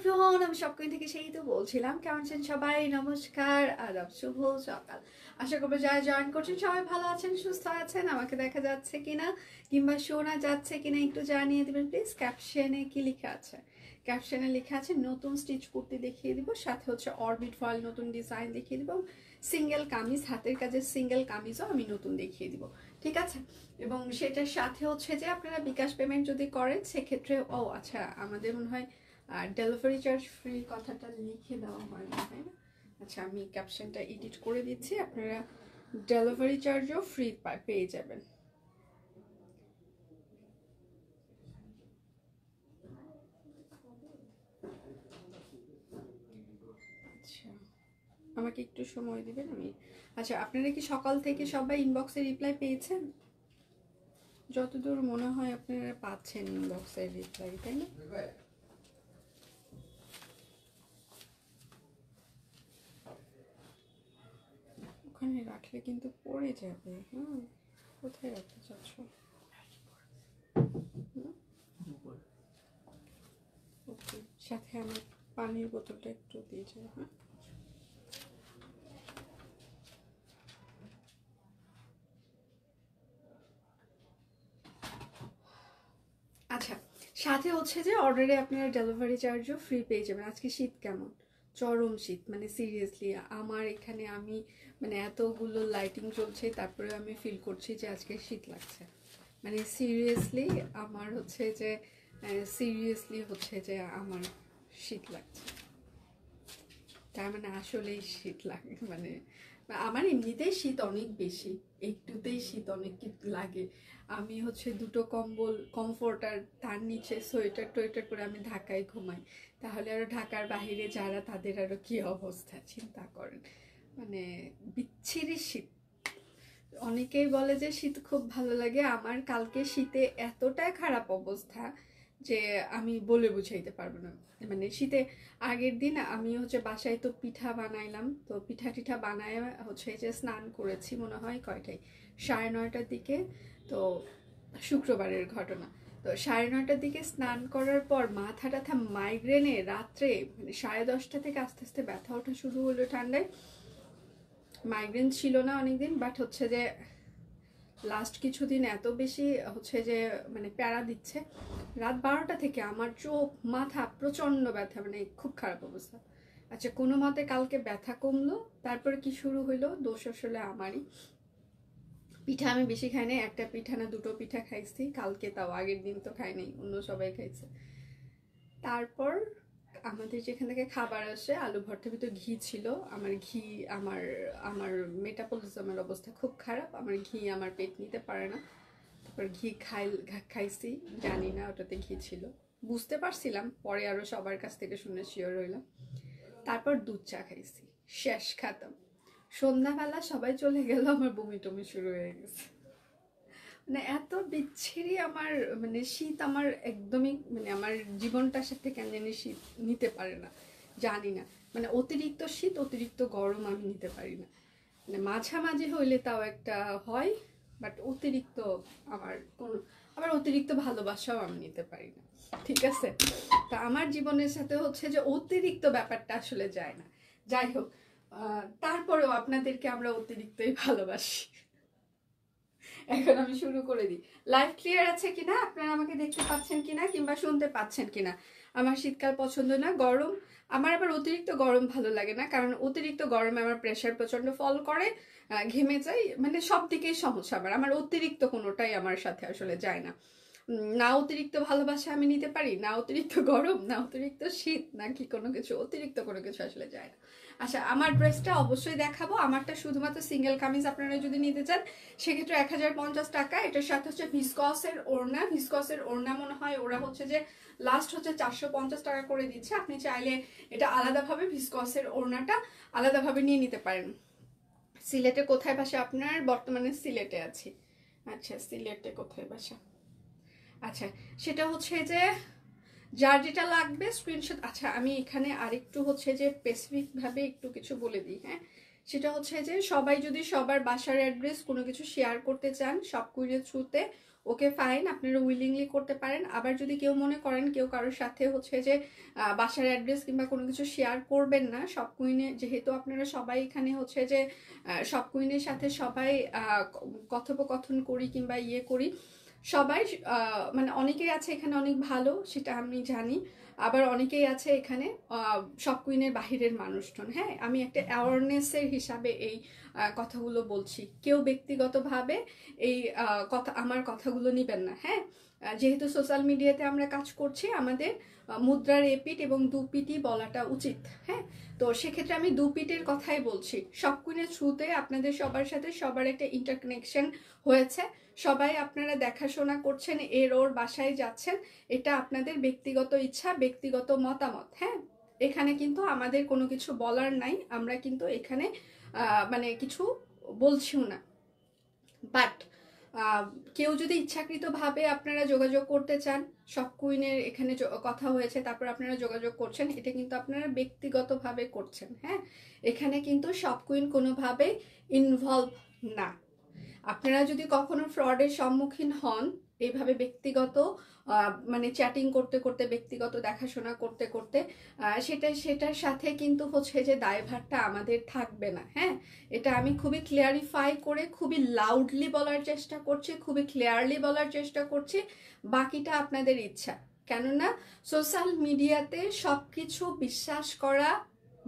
Everyone, আমি সবকই থেকে সেই তো বলছিলাম। কেমন আছেন সবাই? নমস্কার, আদাব, শুভ সকাল। আশা করবো যারা জয়েন করছেন সবাই ভালো আছেন, সুস্থ আছেন। আমাকে দেখা যাচ্ছে কিনা কিংবা শোনা যাচ্ছে কিনা একটু জানিয়ে দিবেন প্লিজ। ক্যাপশনে কি লেখা আছে? ক্যাপশনে লেখা আছে নতুন স্টিচ কুর্তি দেখিয়ে দিব, সাথে হচ্ছে অরবিট ফয়েল নতুন ডিজাইন দেখিয়ে দিব, সিঙ্গেল কামিজ, হাতের কাজের সিঙ্গেল কামিজও আমি নতুন দেখিয়ে দিব, ঠিক আছে? এবং সেটার সাথে হচ্ছে যে আপনারা বিকাশ পেমেন্ট যদি করেন সেক্ষেত্রে আচ্ছা, আমাদের মনে হয় আর ডেলিভারি চার্জ ফ্রি কথাটা লিখে দেওয়া হয় না, তাই না? আচ্ছা, আমি ক্যাপশনটা এডিট করে দিচ্ছি, আপনারা ডেলিভারি চার্জও ফ্রি পেয়ে যাবেন। আচ্ছা, আমাকে একটু সময় দিবেন। আচ্ছা, আপনারা কি সকাল থেকে সবাই ইনবক্সে রিপ্লাই পেয়েছেন? যতদূর মনে হয় আপনারা পাচ্ছেন ইনবক্সের রিপ্লাই, তাই না? ওখানে রাখলে কিন্তু পড়ে যাবে। হ্যাঁ, কোথায় রাখতে চাচ্ছ? ওকে, সাথে আমার পানির বোতলটা একটু দিয়ে যাও। হ্যাঁ, আচ্ছা, সাথে হচ্ছে যে অর্ডারে আপনারা ডেলিভারি চার্জও ফ্রি পেয়ে যাবেন। আজকে শীত কেমন? চরম শীত, মানে সিরিয়াসলি আমার এখানে আমি মানে এতগুলো লাইটিং চলছে, তারপরে আমি ফিল করছি যে আজকে শীত লাগছে। মানে সিরিয়াসলি আমার হচ্ছে যে আমার শীত লাগছে। তার মানে আসলেই শীত লাগে, মানে আমার এমনিতেই শীত অনেক বেশি, একটুতেই শীত অনেক লাগে। আমি হচ্ছে দুটো কম্বল, কমফোর্টার, তার নিচে সোয়েটার টোয়েটার করে আমি ঢাকায় ঘুমাই। তাহলে আরো ঢাকার বাইরে যারা, তাদের আরো কি অবস্থা চিন্তা করেন। মানে বিচ্ছিরি শীত। অনেকেই বলে যে শীত খুব ভালো লাগে, আমার কালকে শীতে এতটাই খারাপ অবস্থা যে আমি বলে বুঝাইতে পারবো না। মানে শীতে আগের দিন আমি হচ্ছে বাসায় তো পিঠা বানাইলাম, তো পিঠা টিঠা বানায় হচ্ছে যে স্নান করেছি মনে হয় কয়টায়, 9:30টার দিকে। তো শুক্রবারের ঘটনা। তো 9:30টার দিকে স্নান করার পর মাথা টাথা মাইগ্রেনে রাত্রে মানে 10:30টা থেকে আস্তে আস্তে ব্যথা ওঠা শুরু হলো। ঠান্ডায় মাইগ্রেন ছিল না অনেকদিন, বাট হচ্ছে যে লাস্ট কিছুদিন এত বেশি হচ্ছে যে মানে প্যারা দিচ্ছে। রাত 12টা থেকে আমার চোখ মাথা প্রচন্ড ব্যথা, মানে খুব খারাপ অবস্থা। আচ্ছা, কোনো মতে কালকে ব্যথা কমলো, তারপরে কি শুরু হইলো, দোষ আসলে আমারই। পিঠা আমি বেশি খাই নাই, একটা পিঠা না দুটো পিঠা খাইছি কালকে, তাও আগের দিন তো খাই নাই, অন্য সবাই খাইছে। তারপর আমাদের যেখান থেকে খাবার আসে আলু ভর্তার ভিতর ঘি ছিল, আমার ঘি, আমার আমার মেটাবলিজমের অবস্থা খুব খারাপ, আমার ঘি আমার পেট নিতে পারে না। তারপর ঘি খাইছি, জানি না ওটাতে ঘি ছিল, বুঝতে পারছিলাম পরে, আরো সবার কাছ থেকে শুনে শিওর হইলাম। তারপর দুধ চা খাইছি, শেষ খাতাম। সন্ধ্যাবেলা সবাই চলে গেল, আমার বমি টমি শুরু হয়ে গেছে। মানে এত বিচ্ছিরি আমার, মানে শীত আমার একদমই, মানে আমার জীবনটার সাথে কেন জানি শীত নিতে পারে না, জানি না। মানে অতিরিক্ত শীত অতিরিক্ত গরম আমি নিতে পারি না। মানে মাঝামাঝি হইলে তাও একটা হয়, বাট অতিরিক্ত আমার কোনো, আবার অতিরিক্ত ভালোবাসাও আমি নিতে পারি না, ঠিক আছে? তা আমার জীবনের সাথে হচ্ছে যে অতিরিক্ত ব্যাপারটা আসলে যায় না। যাই হোক, তারপরেও আপনাদেরকে আমরা অতিরিক্তই ভালোবাসি। এখন আমি শুরু করে দিই। লাইভ ক্লিয়ার আছে কিনা, আপনারা আমাকে দেখতে পাচ্ছেন কিনা কিংবা শুনতে পাচ্ছেন কিনা? আমার শীতকাল পছন্দ না, গরম। আমার আবার অতিরিক্ত গরম ভালো লাগে না, কারণ অতিরিক্ত গরমে আমার প্রেশার প্রচন্ড ফল করে, ঘেমে যাই, মানে সব দিকেই সমস্যা। আমার অতিরিক্ত কোনোটাই আমার সাথে আসলে যায় না। না অতিরিক্ত ভালোবাসা আমি নিতে পারি, না অতিরিক্ত গরম, না অতিরিক্ত শীত, নাকি কোনো কিছু, অতিরিক্ত কোনো কিছু আসলে যায় না। আচ্ছা, আমার ড্রেসটা অবশ্যই দেখাবো। আমারটা শুধুমাত্র সিঙ্গেল কামিজ, আপনারা যদি নিতে চান সেক্ষেত্রে 1050 টাকা। এটার সাথে হচ্ছে ভিসকসের ওড়না, ভিসকসের ওড়না মনে হয় ওরা হচ্ছে যে লাস্ট হচ্ছে 450 টাকা করে দিচ্ছে। আপনি চাইলে এটা আলাদাভাবে ভিসকসের ওড়নাটা আলাদাভাবে নিয়ে নিতে পারেন। সিলেটে কোথায় বাসা আপনার? বর্তমানে সিলেটে আছি। আচ্ছা, সিলেটে কোথায় বাসা? আচ্ছা, সেটা হচ্ছে যে যার যেটা লাগবে স্ক্রিনশট। আচ্ছা, আমি এখানে আরেকটু হচ্ছে যে স্পেসিফিক ভাবে একটু কিছু বলে দিই। হ্যাঁ, সেটা হচ্ছে যে সবাই যদি সবার বাসার অ্যাড্রেস কোনো কিছু শেয়ার করতে চান সব কুইরের থ্রুতে, ওকে ফাইন, আপনারা উইলিংলি করতে পারেন। আবার যদি কেউ মনে করেন কেউ কারোর সাথে হচ্ছে যে বাসার অ্যাড্রেস কিংবা কোনো কিছু শেয়ার করবেন না, সব কুইনে যেহেতু আপনারা সবাই এখানে হচ্ছে যে সব কুইনের সাথে সবাই কথোপকথন করি কিংবা ইয়ে করি, সবাই মানে অনেকেই আছে এখানে অনেক ভালো, সেটা আমি জানি। আবার অনেকেই আছে এখানে সব কুইনের বাহিরের মানুষজন। হ্যাঁ, আমি একটা অ্যাওয়ারনেসের হিসাবে এই কথাগুলো বলছি, কেউ ব্যক্তিগতভাবে এই আমার কথাগুলো নেবেন না। হ্যাঁ, যেহেতু সোশ্যাল মিডিয়াতে আমরা কাজ করছি, আমাদের মুদ্রার এপিট এবং দুপিটই বলাটা উচিত। হ্যাঁ, তো সেক্ষেত্রে আমি দুপিটের কথাই বলছি। সব কুইনের থ্রুতে আপনাদের সবার সাথে সবার একটা ইন্টারকানেকশন হয়েছে, সবাই আপনারা দেখাশোনা করছেন, এর ওর বাসায় যাচ্ছেন, এটা আপনাদের ব্যক্তিগত ইচ্ছা, ব্যক্তিগত মতামত। হ্যাঁ, এখানে কিন্তু আমাদের কোনো কিছু বলার নাই, আমরা কিন্তু এখানে মানে কিছু বলছিও না। বাট কেউ যদি ইচ্ছাকৃতভাবে আপনারা যোগাযোগ করতে চান, সব কুইনের এখানে কথা হয়েছে তারপর আপনারা যোগাযোগ করছেন, এটা কিন্তু আপনারা ব্যক্তিগতভাবে করছেন। হ্যাঁ, এখানে কিন্তু সব কুইন কোনোভাবে ইনভলভ না। আপনারা যদি কখনো ফ্রডের সম্মুখীন হন এইভাবে ব্যক্তিগত মানে চ্যাটিং করতে করতে, ব্যক্তিগত দেখাশোনা করতে করতে, সেটার সাথে কিন্তু হচ্ছে যে দায়ভারটা আমাদের থাকবে না। হ্যাঁ, এটা আমি খুবই ক্লিয়ারিফাই করে খুবই লাউডলি বলার চেষ্টা করছি, খুবই ক্লিয়ারলি বলার চেষ্টা করছি, বাকিটা আপনাদের ইচ্ছা। কেননা সোশ্যাল মিডিয়াতে সব কিছু বিশ্বাস করা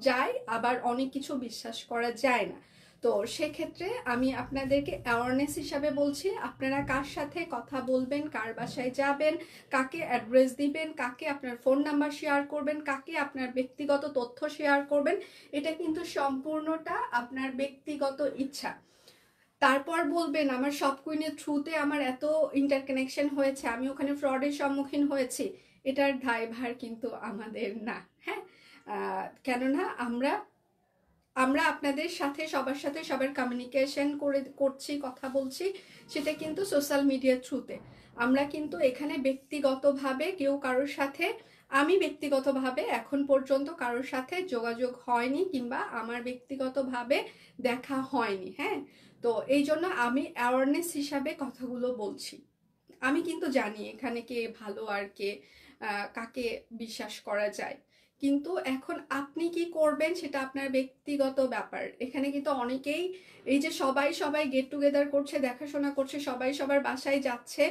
যায়, আবার অনেক কিছু বিশ্বাস করা যায় না। তো সেক্ষেত্রে আমি আপনাদেরকে অ্যাওয়ারনেস হিসাবে বলছি, আপনারা কার সাথে কথা বলবেন, কার বাসায় যাবেন, কাকে অ্যাড্রেস দিবেন, কাকে আপনার ফোন নাম্বার শেয়ার করবেন, কাকে আপনার ব্যক্তিগত তথ্য শেয়ার করবেন, এটা কিন্তু সম্পূর্ণটা আপনার ব্যক্তিগত ইচ্ছা। তারপর বলবেন আমার সব কুইনের থ্রুতে আমার এত ইন্টারকানেকশন হয়েছে, আমি ওখানে ফ্রডের সম্মুখীন হয়েছি, এটার দায়ভার কিন্তু আমাদের না। হ্যাঁ, কেননা আমরা আপনাদের সাথে সবার সাথে সবার কমিউনিকেশন করছি, কথা বলছি, সেটা কিন্তু সোশ্যাল মিডিয়ার থ্রুতে। আমরা কিন্তু এখানে ব্যক্তিগতভাবে কেউ কারোর সাথে, আমি ব্যক্তিগতভাবে এখন পর্যন্ত কারোর সাথে যোগাযোগ হয়নি কিংবা আমার ব্যক্তিগতভাবে দেখা হয়নি। হ্যাঁ, তো এই জন্য আমি অ্যাওয়ারনেস হিসাবে কথাগুলো বলছি। আমি কিন্তু জানি এখানে কে ভালো আর কে কাকে বিশ্বাস করা যায়, কিন্তু এখন আপনি কি করবেন সেটা আপনার ব্যক্তিগত ব্যাপার। এখানে কিন্তু অনেকেই এই যে সবাই গেট টুগেদার করছে, দেখাশোনা করছে, সবাই সবার বাসায় যাচ্ছে,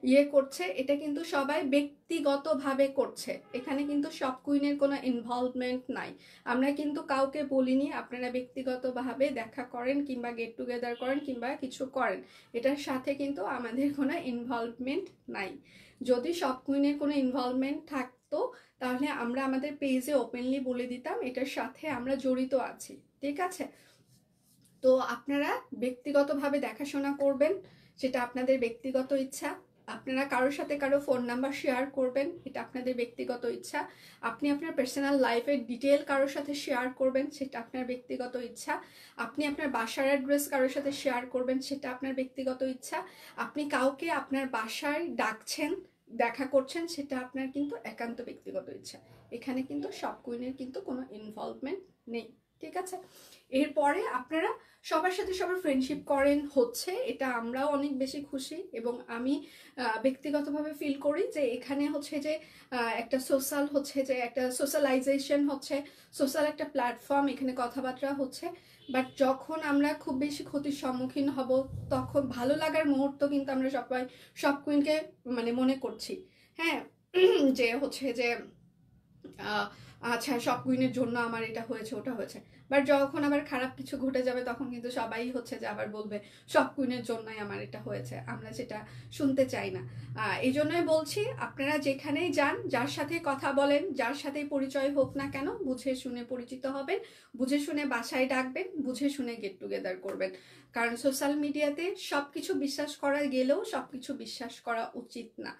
ইয়ে করছে, এটা কিন্তু সবাই ব্যক্তিগতভাবে করছে। এখানে কিন্তু সব কুইনের কোনো ইনভলভমেন্ট নাই। আমরা কিন্তু কাউকে বলিনি আপনারা ব্যক্তিগতভাবে দেখা করেন কিংবা গেট টুগেদার করেন কিংবা কিছু করেন, এটার সাথে কিন্তু আমাদের কোনো ইনভলভমেন্ট নাই। যদি সব কুইনের কোনো ইনভলভমেন্ট থাকতো তাহলে আমরা আমাদের পেজে ওপেনলি বলে দিতাম এটার সাথে আমরা জড়িত আছি। ঠিক আছে, তো আপনারা ব্যক্তিগতভাবে দেখাশোনা করবেন, সেটা আপনাদের ব্যক্তিগত ইচ্ছা। আপনারা কারোর সাথে কারো ফোন নাম্বার শেয়ার করবেন, এটা আপনাদের ব্যক্তিগত ইচ্ছা। আপনি আপনার পার্সোনাল লাইফের ডিটেল কারোর সাথে শেয়ার করবেন, সেটা আপনার ব্যক্তিগত ইচ্ছা। আপনি আপনার বাসার অ্যাড্রেস কারোর সাথে শেয়ার করবেন, সেটা আপনার ব্যক্তিগত ইচ্ছা। আপনি কাউকে আপনার বাসায় ডাকছেন, দেখা করছেন, সেটা আপনার কিন্তু একান্ত ব্যক্তিগত ইচ্ছা। এখানে কিন্তু সব কুইনের কিন্তু কোনো ইনভলভমেন্ট নেই। ঠিক আছে, এরপরে আপনারা সবার সাথে সবার ফ্রেন্ডশিপ করেন হচ্ছে, এটা আমরাও অনেক বেশি খুশি এবং আমি ব্যক্তিগতভাবে ফিল করি যে এখানে হচ্ছে যে একটা সোশ্যাল হচ্ছে যে একটা সোশ্যালাইজেশন হচ্ছে, সোশ্যাল একটা প্ল্যাটফর্ম, এখানে কথাবার্তা হচ্ছে। বাট যখন আমরা খুব বেশি ক্ষতির সম্মুখীন হব, তখন ভালো লাগার মুহূর্ত কিন্তু আমরা সব কুইনকে মানে মনে করছি। হ্যাঁ, যে হচ্ছে যে আচ্ছা সব কুইনের জন্য আমার এটা হয়েছে ওটা হয়েছে, বাট যখন আবার খারাপ কিছু ঘটে যাবে তখন কিন্তু সবাই হচ্ছে যে আবার বলবে সব কুইনের জন্যই আমার এটা হয়েছে। আমরা যেটা শুনতে চাই না। এই জন্যই বলছি আপনারা যেখানেই যান, যার সাথে কথা বলেন, যার সাথে পরিচয় হোক না কেন, বুঝে শুনে পরিচিত হবেন, বুঝে শুনে বাসায় ডাকবেন, বুঝে শুনে গেট টুগেদার করবেন। কারণ সোশ্যাল মিডিয়াতে সবকিছু বিশ্বাস করা গেলেও সবকিছু বিশ্বাস করা উচিত না।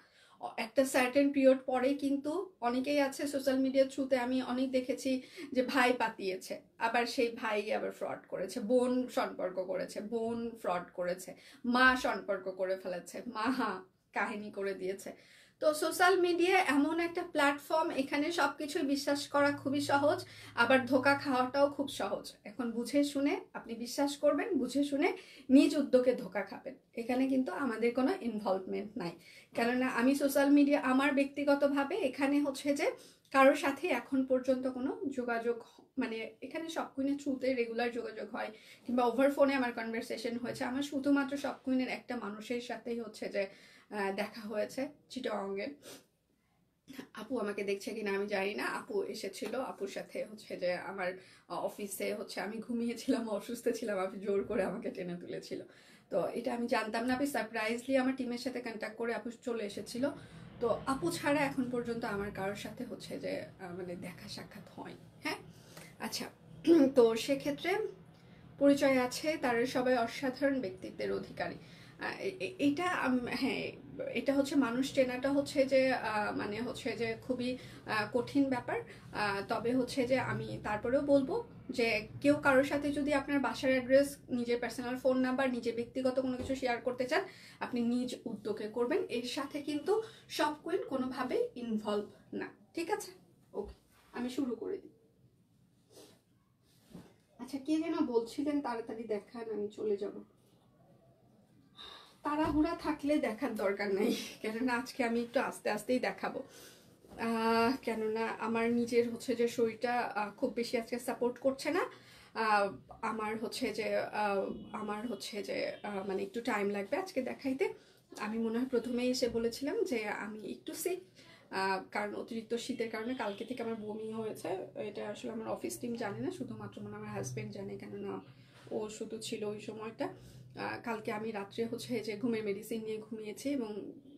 একটা সার্টেন পিরিয়ড পরে কিন্তু অনেকেই আছে সোশ্যাল মিডিয়ার থ্রুতে, আমি অনেক দেখেছি যে ভাই পাতিয়েছে, আবার সেই ভাই আবার ফ্রড করেছে, বোন সম্পর্ক করেছে, বোন ফ্রড করেছে, মা সম্পর্ক করে ফেলেছে, মা কাহিনী করে দিয়েছে। তো সোশ্যাল মিডিয়া এমন একটা প্ল্যাটফর্ম, এখানে সবকিছু বিশ্বাস করা খুবই সহজ, আবার ধোকা খাওয়াটাও খুব সহজ। এখন বুঝে শুনে আপনি বিশ্বাস করবেন, বুঝে শুনে নিজ উদ্যোগে ধোকা খাবেন। এখানে কিন্তু আমাদের কোনো ইনভলভমেন্ট নাই, কেননা আমি সোশ্যাল মিডিয়া আমার ব্যক্তিগতভাবে এখানে হচ্ছে যে কারোর সাথে এখন পর্যন্ত কোনো যোগাযোগ, মানে এখানে সব কুইনের থ্রুতে রেগুলার যোগাযোগ হয়, কিংবা ওভার ফোনে আমার কনভারসেশন হয়েছে। আমার শুধুমাত্র সব কুইনের একটা মানুষের সাথেই হচ্ছে যে দেখা হয়েছে, চিটাগংয়ে। আপু আমাকে দেখছে কিনা আমি জানি না, আপু এসেছিল, আপুর সাথে হচ্ছে যে আমার অফিসে হচ্ছে আমি ঘুমিয়েছিলাম, অসুস্থ ছিলাম, আপু জোর করে আমাকে টেনে তুলেছিল। তো এটা আমি জানতাম না, আপনি সারপ্রাইজলি আমার টিমের সাথে কন্ট্যাক্ট করে আপু চলে এসেছিল। তো আপু ছাড়া এখন পর্যন্ত আমার কারোর সাথে হচ্ছে যে মানে দেখা সাক্ষাৎ হয়। হ্যাঁ, আচ্ছা। তো সেক্ষেত্রে পরিচয় আছে, তারা সবাই অসাধারণ ব্যক্তিত্বের অধিকারী। এটা হ্যাঁ, এটা হচ্ছে মানুষ চেনাটা হচ্ছে যে মানে হচ্ছে যে খুবই কঠিন ব্যাপার। তবে হচ্ছে যে আমি তারপরেও বলবো যে কেউ কারোর সাথে যদি আপনার বাসার অ্যাড্রেস, নিজের পার্সোনাল ফোন নাম্বার, নিজের ব্যক্তিগত কোনো কিছু শেয়ার করতে চান, আপনি নিজ উদ্যোগে করবেন। এর সাথে কিন্তু সব কুইন কোনোভাবেই ইনভলভ না, ঠিক আছে? ওকে, আমি শুরু করে দিই। আচ্ছা, কে যেন বলছিলেন তাড়াতাড়ি দেখান, আমি চলে যাব। তাড়াহুড়া থাকলে দেখার দরকার নেই, কেননা আজকে আমি একটু আস্তে আস্তেই দেখাবো। কেননা আমার নিজের হচ্ছে যে শরীরটা খুব বেশি আজকে সাপোর্ট করছে না। আমার হচ্ছে যে মানে একটু টাইম লাগবে আজকে দেখাইতে। আমি মনে হয় প্রথমেই এসে বলেছিলাম যে আমি একটু সিক, কারণ অতিরিক্ত শীতের কারণে কালকে থেকে আমার বমি হয়েছে। এটা আসলে আমার অফিস টিম জানে না, শুধুমাত্র মানে আমার হাজব্যান্ড জানে, কেননা ও শুধু ছিল ওই সময়টা। কালকে আমি রাত্রে হচ্ছে যে ঘুমের মেডিসিন নিয়ে ঘুমিয়েছি, এবং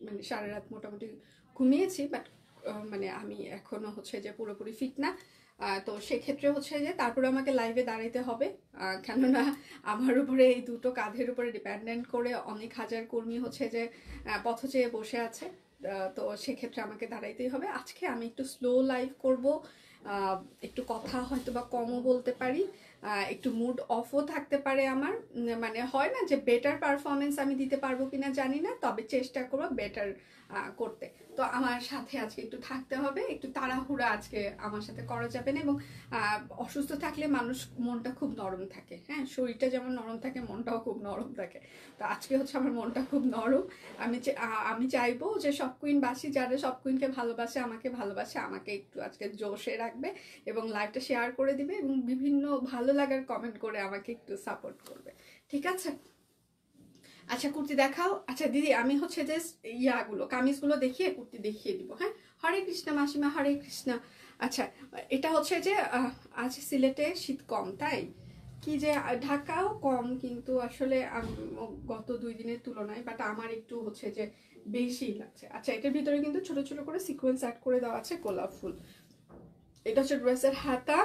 মানে সারা রাত মোটামুটি ঘুমিয়েছি, বাট মানে আমি এখনো হচ্ছে যে পুরোপুরি ফিট না। তো সেক্ষেত্রে হচ্ছে যে তারপরে আমাকে লাইভে দাঁড়াইতে হবে, কেননা আমার উপরে এই দুটো কাঁধের উপরে ডিপেন্ডেন্ট করে অনেক হাজার কর্মী হচ্ছে যে পথ চেয়ে বসে আছে। তো সেক্ষেত্রে আমাকে দাঁড়াইতেই হবে। আজকে আমি একটু স্লো লাইভ করব, একটু কথা হয়তো বা কমও বলতে পারি, একটু মুড অফও থাকতে পারে আমার, মানে হয় না যে বেটার পারফরমেন্স আমি দিতে পারবো কিনা জানি না, তবে চেষ্টা করবো বেটার করতে। তো আমার সাথে আজকে একটু থাকতে হবে, একটু তাড়াহুড়া আজকে আমার সাথে করা যাবে না। এবং অসুস্থ থাকলে মানুষ মনটা খুব নরম থাকে, হ্যাঁ, শরীরটা যেমন নরম থাকে মনটাও খুব নরম থাকে। তো আজকে হচ্ছে আমার মনটা খুব নরম। আমি চাইবো যে সব কুইনবাসী যারা সব কুইনকে ভালোবাসে, আমাকে ভালোবাসে, আমাকে একটু আজকে জোশে রাখবে এবং লাইভটা শেয়ার করে দিবে এবং বিভিন্ন ভালো লাগার কমেন্ট করে আমাকে একটু সাপোর্ট করবে, ঠিক আছে? আচ্ছা, কুর্তি দেখাও। আচ্ছা দিদি, আমি হচ্ছে যে ইয়াগুলো কামিজগুলো দেখিয়ে কুর্তি দেখিয়ে দিব। হ্যাঁ, হরে কৃষ্ণ মাসিমা, হরে কৃষ্ণ। আচ্ছা, এটা হচ্ছে যে আজ সিলেটে শীত কম, তাই কি যে ঢাকাও কম, কিন্তু আসলে গত 2 দিনের তুলনায়, বাট আমার একটু হচ্ছে যে বেশি লাগছে। আচ্ছা, এটার ভিতরে কিন্তু ছোট ছোট করে সিকোয়েন্স অ্যাড করে দেওয়া আছে, গোলাপ ফুল। এটা হচ্ছে ড্রেসের হাতা।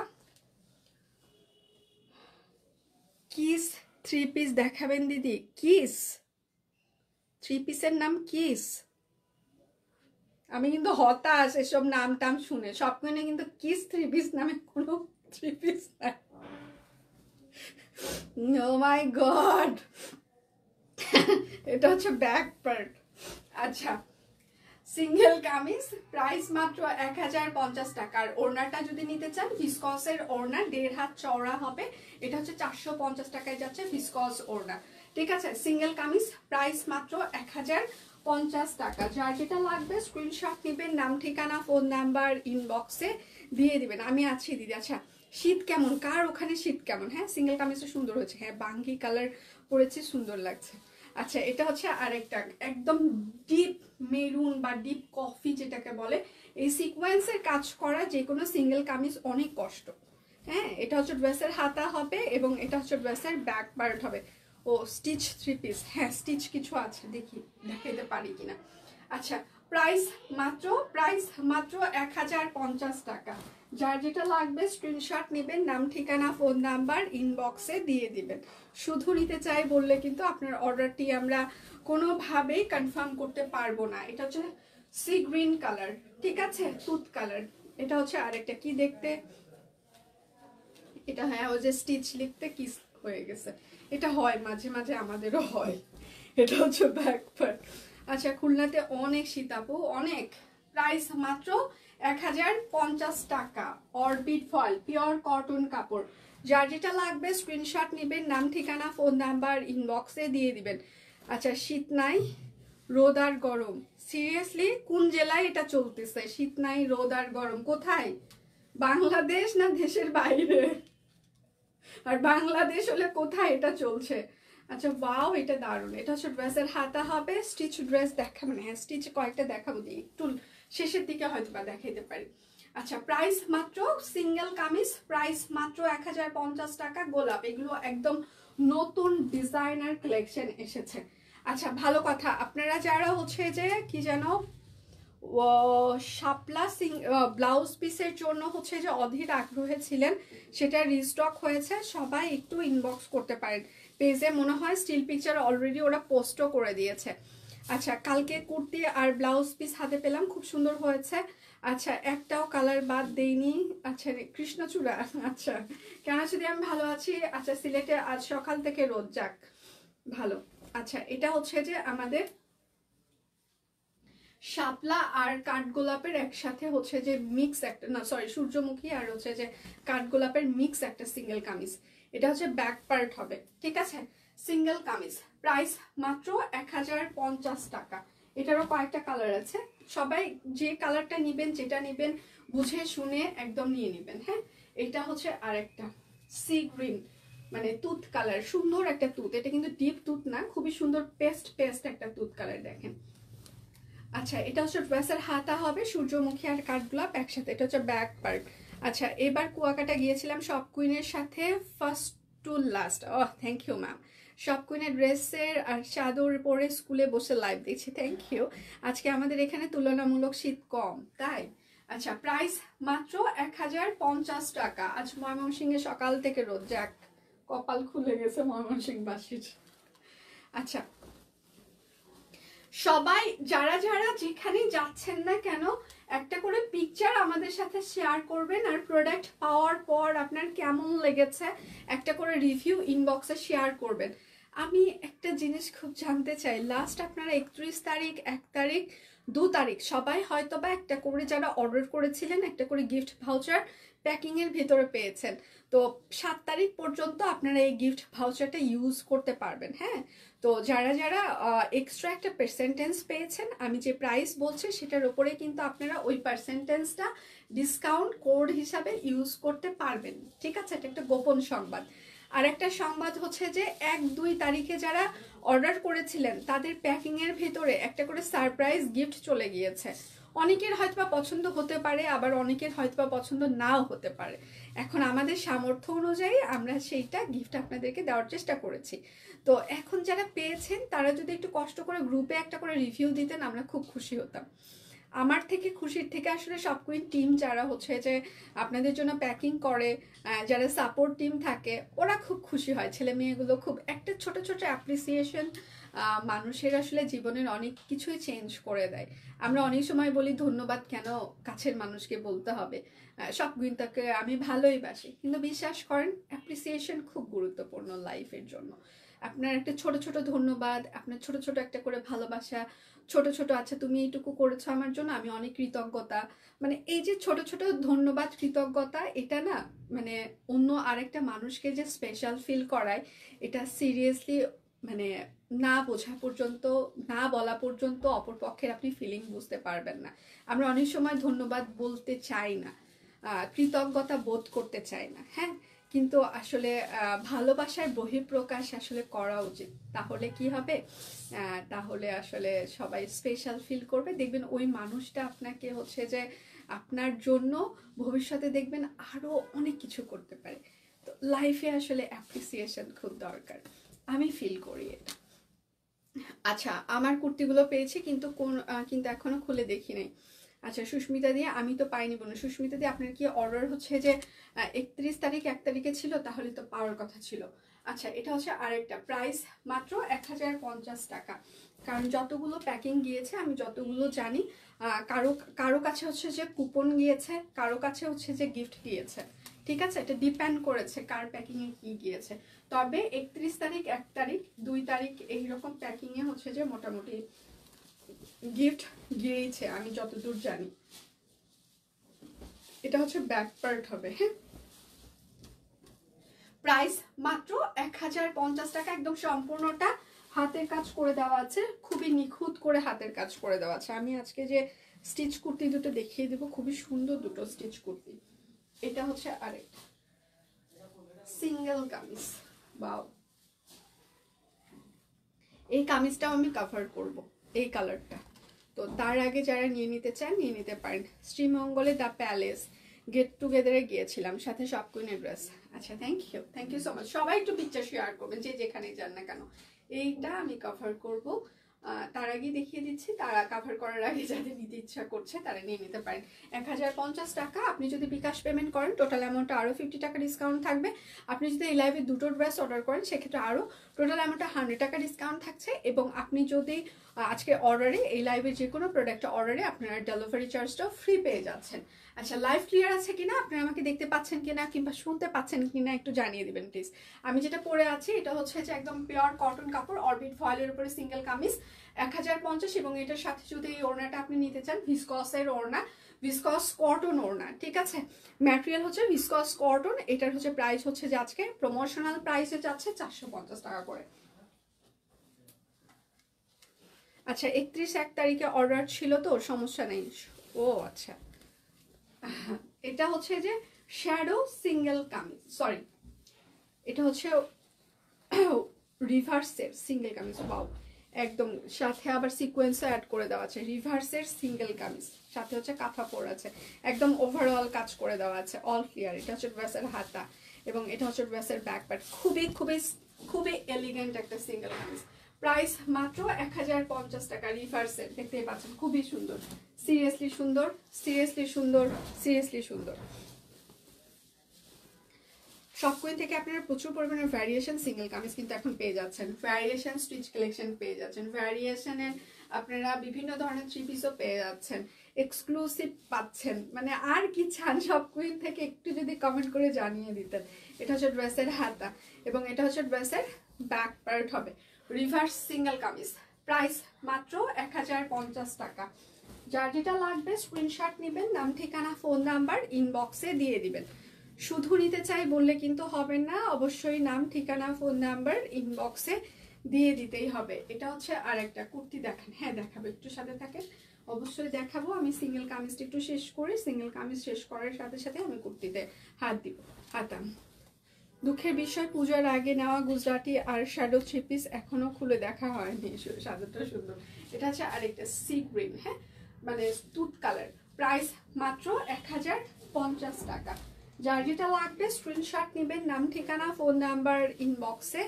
কিস 3 পিস দেখাবেন দিদি? কিস 3 পিসের নাম কিস? আমি কিন্তু হতাশ এসব নাম টাম শুনে। সব কিনে কিন্তু কিস 3 পিস নামে কোনো 3 পিস নাই। ও মাই গড, এটা হচ্ছে ব্যাক পার্ট। আচ্ছা, সিঙ্গেল কামিজ, প্রাইস মাত্র 1050 টাকা। আর ওড়নাটা যদি নিতে চান, ভিসকসের ওড়না, 1.5 হাত চওড়া হবে। এটা হচ্ছে 450 টাকায় যাচ্ছে ভিসকস ওড়না, ঠিক আছে? সিঙ্গেল কামিজ, প্রাইস মাত্র 1050 টাকা। যার যেটা লাগবে স্ক্রিনশট নেবেন, নাম ঠিকানা ফোন নাম্বার ইনবক্সে দিয়ে দিবেন। আমি আছি দিদি। আচ্ছা, শীত কেমন? কার ওখানে শীত কেমন? হ্যাঁ, সিঙ্গেল কামিজটা সুন্দর হয়েছে, হ্যাঁ, বাঙ্গি কালার পরেছে, সুন্দর লাগছে। আচ্ছা, এটা হচ্ছে আরেকটা একদম ডিপ মেরুন বা ডিপ কফি যেটাকে বলে। এই সিকোয়েন্সের কাজ করা যে কোনো সিঙ্গেল কামিজ অনেক কষ্ট। হ্যাঁ, এটা হচ্ছে ড্রেসের হাতা হবে এবং এটা হচ্ছে ড্রেসের ব্যাক পার্ট হবে। ও স্টিচ 3 পিস, হ্যাঁ স্টিচ কিছু আছে, দেখি দেখাইতে পারি কিনা। আচ্ছা, প্রাইস মাত্র 1050 টাকা। যার যেটা লাগবে স্ক্রিনশট নেবেন, নাম ঠিকানা ফোন নাম্বার ইনবক্সে দিয়ে দিবেন। শুধু নিতে চাই বললে কিন্তু আপনার অর্ডারটি আমরা কোনোভাবেই কনফার্ম করতে পারবো না। এটা হচ্ছে সি গ্রিন কালার, ঠিক আছে, তুত কালার। এটা হচ্ছে আরেকটা কি দেখতে, এটা হ্যাঁ ওই যে স্টিচ লিখতে কি হয়ে গেছে, এটা হয় মাঝে মাঝে, আমাদেরও হয়। এটা হচ্ছে ব্যাক পার্ট। আচ্ছা, খুলনাতে অনেক শীত আপু, অনেক। প্রাইস মাত্র 1050 টাকা। অরবিট ফয়েল পিওর কটন কাপড়। যার যেটা লাগবে স্ক্রিনশট নেবেন, নাম ঠিকানা ফোন নাম্বার ইনবক্সে দিয়ে দিবেন। আচ্ছা, শীত নাই রোদ আর গরম, সিরিয়াসলি কোন জেলায় এটা চলতেছে? শীত নাই রোদ আর গরম কোথায়? বাংলাদেশ না দেশের বাইরে? আর বাংলাদেশ হলে কোথায় এটা চলছে? আচ্ছা ওয়াও, এটা দারুণ। এটা হচ্ছে ড্রেসের হাতা হবে, স্টিচ ড্রেস দেখাবো না, হ্যাঁ স্টিচ কয়েকটা দেখাবো, দিই একটু শেষের দিকে হয়তো বা দেখাইতে পারি। আচ্ছা, প্রাইস মাত্র সিঙ্গেল কামিজ, প্রাইস মাত্র 1050 টাকা। গোলাপ, এগুলো একদম নতুন ডিজাইনার কালেকশন এসেছে। আচ্ছা ভালো কথা, আপনারা যারা হচ্ছে যে কি যেন শাপলা ব্লাউজ পিসের জন্য হচ্ছে যে অধীর আগ্রহে ছিলেন, সেটা রিস্টক হয়েছে, সবাই একটু ইনবক্স করতে পারেন পেজে। মনে হয় স্টিল পিকচার অলরেডি ওরা পোস্টও করে দিয়েছে। আচ্ছা, কালকে কুর্তি আর ব্লাউজ পিস হাতে পেলাম, খুব সুন্দর হয়েছে। আচ্ছা, একটাও কালার বাদ দেইনি। আচ্ছা কৃষ্ণচূড়া, আচ্ছা কেন যদি আমি ভালো আছি। আচ্ছা, সিলেটে আজ সকাল থেকে রোদ, যাক ভালো। আচ্ছা, এটা হচ্ছে যে আমাদের শাপলা আর কাঠগোলাপের একসাথে হচ্ছে যে মিক্স একটা, না সরি সূর্যমুখী আর হচ্ছে যে কাঠগোলাপের মিক্স একটা সিঙ্গেল কামিজ। এটা হচ্ছে ব্যাক পার্ট হবে, ঠিক আছে। সিঙ্গেল কামিজ, প্রাইস মাত্র 1050 টাকা। এটারও কয়েকটা কালার আছে, সবাই যে কালারটা নিবেন, যেটা নিবেন বুঝে শুনে একদম নিয়ে নিবেন, হ্যাঁ। এটা হচ্ছে আরেকটা সি গ্রিন, মানে তুত কালার, সুন্দর একটা তুত। এটা কিন্তু ডিপ তুত না, খুবই সুন্দর পেস্ট পেস্ট একটা তুত কালার, দেখেন। আচ্ছা, এটা হচ্ছে ড্রেসের হাতা হবে সূর্যমুখী আর কাঠগোলাপ একসাথে, এটা হচ্ছে ব্যাক পার্ট। আচ্ছা, এবার কুয়াকাটা গিয়েছিলাম সব কুইনের সাথে, first to last. Thank you ma'am. সব কুইনের ড্রেসের আর চাদর পরে স্কুলে বসে লাইভ দিচ্ছি, থ্যাংক ইউ। আজকে আমাদের এখানে তুলনামূলক শীত কম, তাই। আচ্ছা, প্রাইস মাত্র 1050 টাকা। আজ ময়মনসিংহে সকাল থেকে রোদ, যাক কপাল খুলে গেছে ময়মনসিংহবাসীর। আচ্ছা, সবাই যারা যারা যেখানে যাচ্ছেন না কেন একটা করে পিকচার আমাদের সাথে শেয়ার করবেন, আর প্রোডাক্ট পাওয়ার পর আপনার কেমন লেগেছে একটা করে রিভিউ ইনবক্সে শেয়ার করবেন। আমি একটা জিনিস খুব জানতে চাই, লাস্ট আপনারা 31 তারিখ, 1 তারিখ, 2 তারিখ সবাই হয়তো বা একটা করে, যারা অর্ডার করেছিলেন একটা করে গিফট ভাউচার প্যাকিং এর ভেতরে পেয়েছেন। তো 7 তারিখ পর্যন্ত আপনারা এই গিফট ভাউচারটা ইউজ করতে পারবেন, হ্যাঁ। তো যারা যারা এক্সট্রা একটা পার্সেন্টেজ পেয়েছেন, আমি যে প্রাইস বলছি সেটার উপরে কিন্তু আপনারা ওই পার্সেন্টেজটা ডিসকাউন্ট কোড হিসাবে ইউজ করতে পারবেন, ঠিক আছে। এটা একটা গোপন সংবাদ। আর একটা সংবাদ হচ্ছে যে 1-2 তারিখে যারা অর্ডার করেছিলেন তাদের প্যাকিং এর ভেতরে একটা করে সারপ্রাইজ গিফট চলে গিয়েছে। অনেকের হয়তোবা পছন্দ হতে পারে, আবার অনেকের হয়তোবা পছন্দ নাও হতে পারে। এখন আমাদের সামর্থ্য অনুযায়ী আমরা সেইটা গিফট আপনাদেরকে দেওয়ার চেষ্টা করেছি। তো এখন যারা পেয়েছেন তারা যদি একটু কষ্ট করে গ্রুপে একটা করে রিভিউ দিতেন, আমরা খুব খুশি হতাম। আমার থেকে খুশির থেকে আসলে সব কুইন টিম যারা হচ্ছে যে আপনাদের জন্য প্যাকিং করে, যারা সাপোর্ট টিম থাকে, ওরা খুব খুশি হয়। ছেলে মেয়েগুলো খুব একটা ছোট ছোট অ্যাপ্রিসিয়েশন মানুষের আসলে জীবনের অনেক কিছুই চেঞ্জ করে দেয়। আমরা অনেক সময় বলি ধন্যবাদ কেন কাছের মানুষকে বলতে হবে, সব গুণটাকে আমি ভালোই বাসি, কিন্তু বিশ্বাস করেন অ্যাপ্রিসিয়েশন খুব গুরুত্বপূর্ণ লাইফের জন্য। আপনার একটা ছোট ছোট ধন্যবাদ, আপনার ছোট ছোট একটা করে ভালোবাসা, ছোট ছোট আচ্ছা তুমি এইটুকু করেছো আমার জন্য, আমি অনেক কৃতজ্ঞতা, মানে এই যে ছোট ছোট ধন্যবাদ কৃতজ্ঞতা, এটা না মানে অন্য আরেকটা মানুষকে যে স্পেশাল ফিল করায়, এটা সিরিয়াসলি মানে না বোঝা পর্যন্ত, না বলা পর্যন্ত অপর পক্ষের আপনি ফিলিং বুঝতে পারবেন না। আমরা অনেক সময় ধন্যবাদ বলতে চাই না, কৃতজ্ঞতা বোধ করতে চাই না, হ্যাঁ। কিন্তু আসলে ভালোবাসার বহিঃপ্রকাশ আসলে করা উচিত, তাহলে কি হবে, তাহলে আসলে সবাই স্পেশাল ফিল করবে। দেখবেন ওই মানুষটা আপনাকে হচ্ছে যে আপনার জন্য ভবিষ্যতে দেখবেন আরো অনেক কিছু করতে পারে। তো লাইফে আসলে অ্যাপ্রিসিয়েশন খুব দরকার, আমি ফিল করি এটা। আচ্ছা, আমার কুর্তিগুলো পেয়েছি কিন্তু কিন্তু এখনো খুলে দেখি নাই। আচ্ছা, সুস্মিতা দিয়ে আমি তো পাইনি বোন। সুস্মিতা দিয়ে আপনার কি অর্ডার হচ্ছে যে 31 তারিখ, 1 তারিখে ছিল, তাহলে তো পাওয়ার কথা ছিল। আচ্ছা, এটা হচ্ছে আরেকটা, প্রাইস মাত্র 1050 টাকা। কারণ যতগুলো প্যাকিং গিয়েছে আমি যতগুলো জানি, কারো কারো কাছে হচ্ছে যে কুপন গিয়েছে, কারো কাছে হচ্ছে যে গিফট গিয়েছে, ঠিক আছে। এটা ডিপেন্ড করেছে কার প্যাকিং এ কি গিয়েছে। তবে 31 তারিখ, 1 তারিখ, 2 তারিখ এইরকম প্যাকিং এ হচ্ছে যে মোটামুটি গিফট দিয়েছে আমি যতদূর জানি। এটা হচ্ছে ব্যাক পার্ট হবে। হ্যাঁ, প্রাইস মাত্র 1050 টাকা। একদম সম্পূর্ণটা হাতের কাজ করে দেওয়া আছে, খুবই নিখুঁত করে হাতের কাজ করে দেওয়া আছে। আমি আজকে যে স্টিচ কুর্তি দুটো দেখিয়ে দেবো, খুবই সুন্দর দুটো স্টিচ কুর্তি। এটা হচ্ছে আরেকটা সিঙ্গেল কামিজ। বাও, এই কামিজটাও আমি কভার করব, এই কালারটা। তো তার আগে যারা নিয়ে নিতে চান নিয়ে নিতে পারেন। শ্রীমঙ্গলে দ্য প্যালেস গেট টুগেদারে গিয়েছিলাম, সাথে সব কুইনের ড্রেস। আচ্ছা, থ্যাংক ইউ সো মাচ। সবাই একটু পিকচার শেয়ার করবেন যে যেখানেই যান না কেন। এইটা আমি কভার করব। তার আগে দেখিয়ে দিচ্ছি, তারা কভার করার আগে যাদের নিতে ইচ্ছা করছে তারা নিয়ে নিতে পারেন। 1050 টাকা। আপনি যদি বিকাশ পেমেন্ট করেন টোটাল অ্যামাউন্টটা আরও 50 টাকা ডিসকাউন্ট থাকবে। আপনি যদি এই লাইভে দুটো ড্রেস অর্ডার করেন সেক্ষেত্রে আরও টোটাল অ্যামাউন্টটা 100 টাকা ডিসকাউন্ট থাকছে। এবং আপনি যদি আজকে অর্ডারে, এই লাইভে যে কোনো প্রোডাক্ট অর্ডারে আপনারা ডেলিভারি চার্জটাও ফ্রি পেয়ে যাচ্ছেন। আচ্ছা, লাইভ ক্লিয়ার আছে কিনা, আপনারা আমাকে দেখতে পাচ্ছেন কিনা কিংবা শুনতে পাচ্ছেন কিনা একটু জানিয়ে দিবেন প্লিজ। আমি যেটা পরে আছি এটা হচ্ছে যে একদম পিওর কটন কাপড়, অরবিট ফয়েলের উপরে সিঙ্গেল কামিজ 1050। এবং এটার সাথে যদি এই ওড়নাটা আপনি নিতে চান, ভিসকসের ওড়না, ভিসকস কটন ওড়না, ঠিক আছে। ম্যাটেরিয়াল হচ্ছে ভিসকস কটন। এটার হচ্ছে প্রাইস হচ্ছে যে আজকে প্রমোশনাল প্রাইসে যাচ্ছে 450 টাকা করে। আচ্ছা, 31 তারিখে অর্ডার ছিল তো সমস্যা নেই। ও আচ্ছা, এটা হচ্ছে যে শ্যাডো সিঙ্গেল কামিজ, সরি এটা হচ্ছে রিভার্সের সিঙ্গেল কামিজ। পাও একদম সাথে আবার সিকোয়েন্সও অ্যাড করে দেওয়া আছে। রিভার্সের সিঙ্গেল কামিজ, সাথে হচ্ছে কাঁথা পড়ে আছে, একদম ওভারঅল কাজ করে দেওয়া আছে, অল ক্লিয়ার। এটা হচ্ছে ড্রেসের হাতা এবং এটা হচ্ছে ড্রেসের ব্যাক পার্ট। খুবই খুবই খুবই এলিগেন্ট একটা সিঙ্গেল কামিজ। প্রাইস মাত্র 1050 টাকা। রিভার্সের, দেখতেই পাচ্ছেন খুবই সুন্দর, সিরিয়াসলি সুন্দর, সিরিয়াসলি সুন্দর, সিরিয়াসলি সুন্দর। শপ কুইন থেকে আপনারা প্রচুর পরিমাণে ভ্যারিয়েশন সিঙ্গেল কামিজ কিন্তু এখন পেয়ে যাচ্ছেন, ভ্যারিয়েশন স্টিচ কালেকশন পেয়ে যাচ্ছেন, ভ্যারিয়েশনের আপনারা বিভিন্ন ধরনের থ্রি পিসও পেয়ে যাচ্ছেন, এক্সক্লুসিভ পাচ্ছেন। মানে আর কি চান শপ কুইন থেকে, একটু যদি কমেন্ট করে জানিয়ে দিতেন। এটা হচ্ছে ড্রেসের হাতা এবং এটা হচ্ছে ড্রেসের ব্যাক পার্ট হবে। রিভার্স সিঙ্গেল কামিজ, প্রাইস মাত্র 1050 টাকা। যার যেটা লাগবে স্ক্রিনশট নেবেন, নাম ঠিকানা ফোন নাম্বার ইনবক্সে দিয়ে দিবেন। শুধু নিতে চাই বললে কিন্তু হবে না, অবশ্যই নাম ঠিকানা ফোন নাম্বার ইনবক্সে দিয়ে দিতেই হবে। এটা হচ্ছে আর একটা কুর্তি দেখেন। হ্যাঁ দেখাবো, একটু সাথে থাকেন, অবশ্যই দেখাবো। আমি সিঙ্গেল কামিজটা একটু শেষ করি, সিঙ্গেল কামিজ শেষ করার সাথে সাথে আমি কুর্তিতে হাত দিব। হাতাম দুঃখের বিষয়, পূজার আগে নেওয়া গুজরাটি আর শ্যাডো থ্রি পিস এখনো খুলে দেখা হয়নি। সাজাটা সুন্দর। এটা হচ্ছে আরেকটা সি গ্রিন, হ্যাঁ মানে তুত কালার। প্রাইস মাত্র 1050 টাকা। যার যেটা লাগবে স্ক্রিনশট নেবেন, নাম ঠিকানা ফোন নাম্বার ইনবক্সে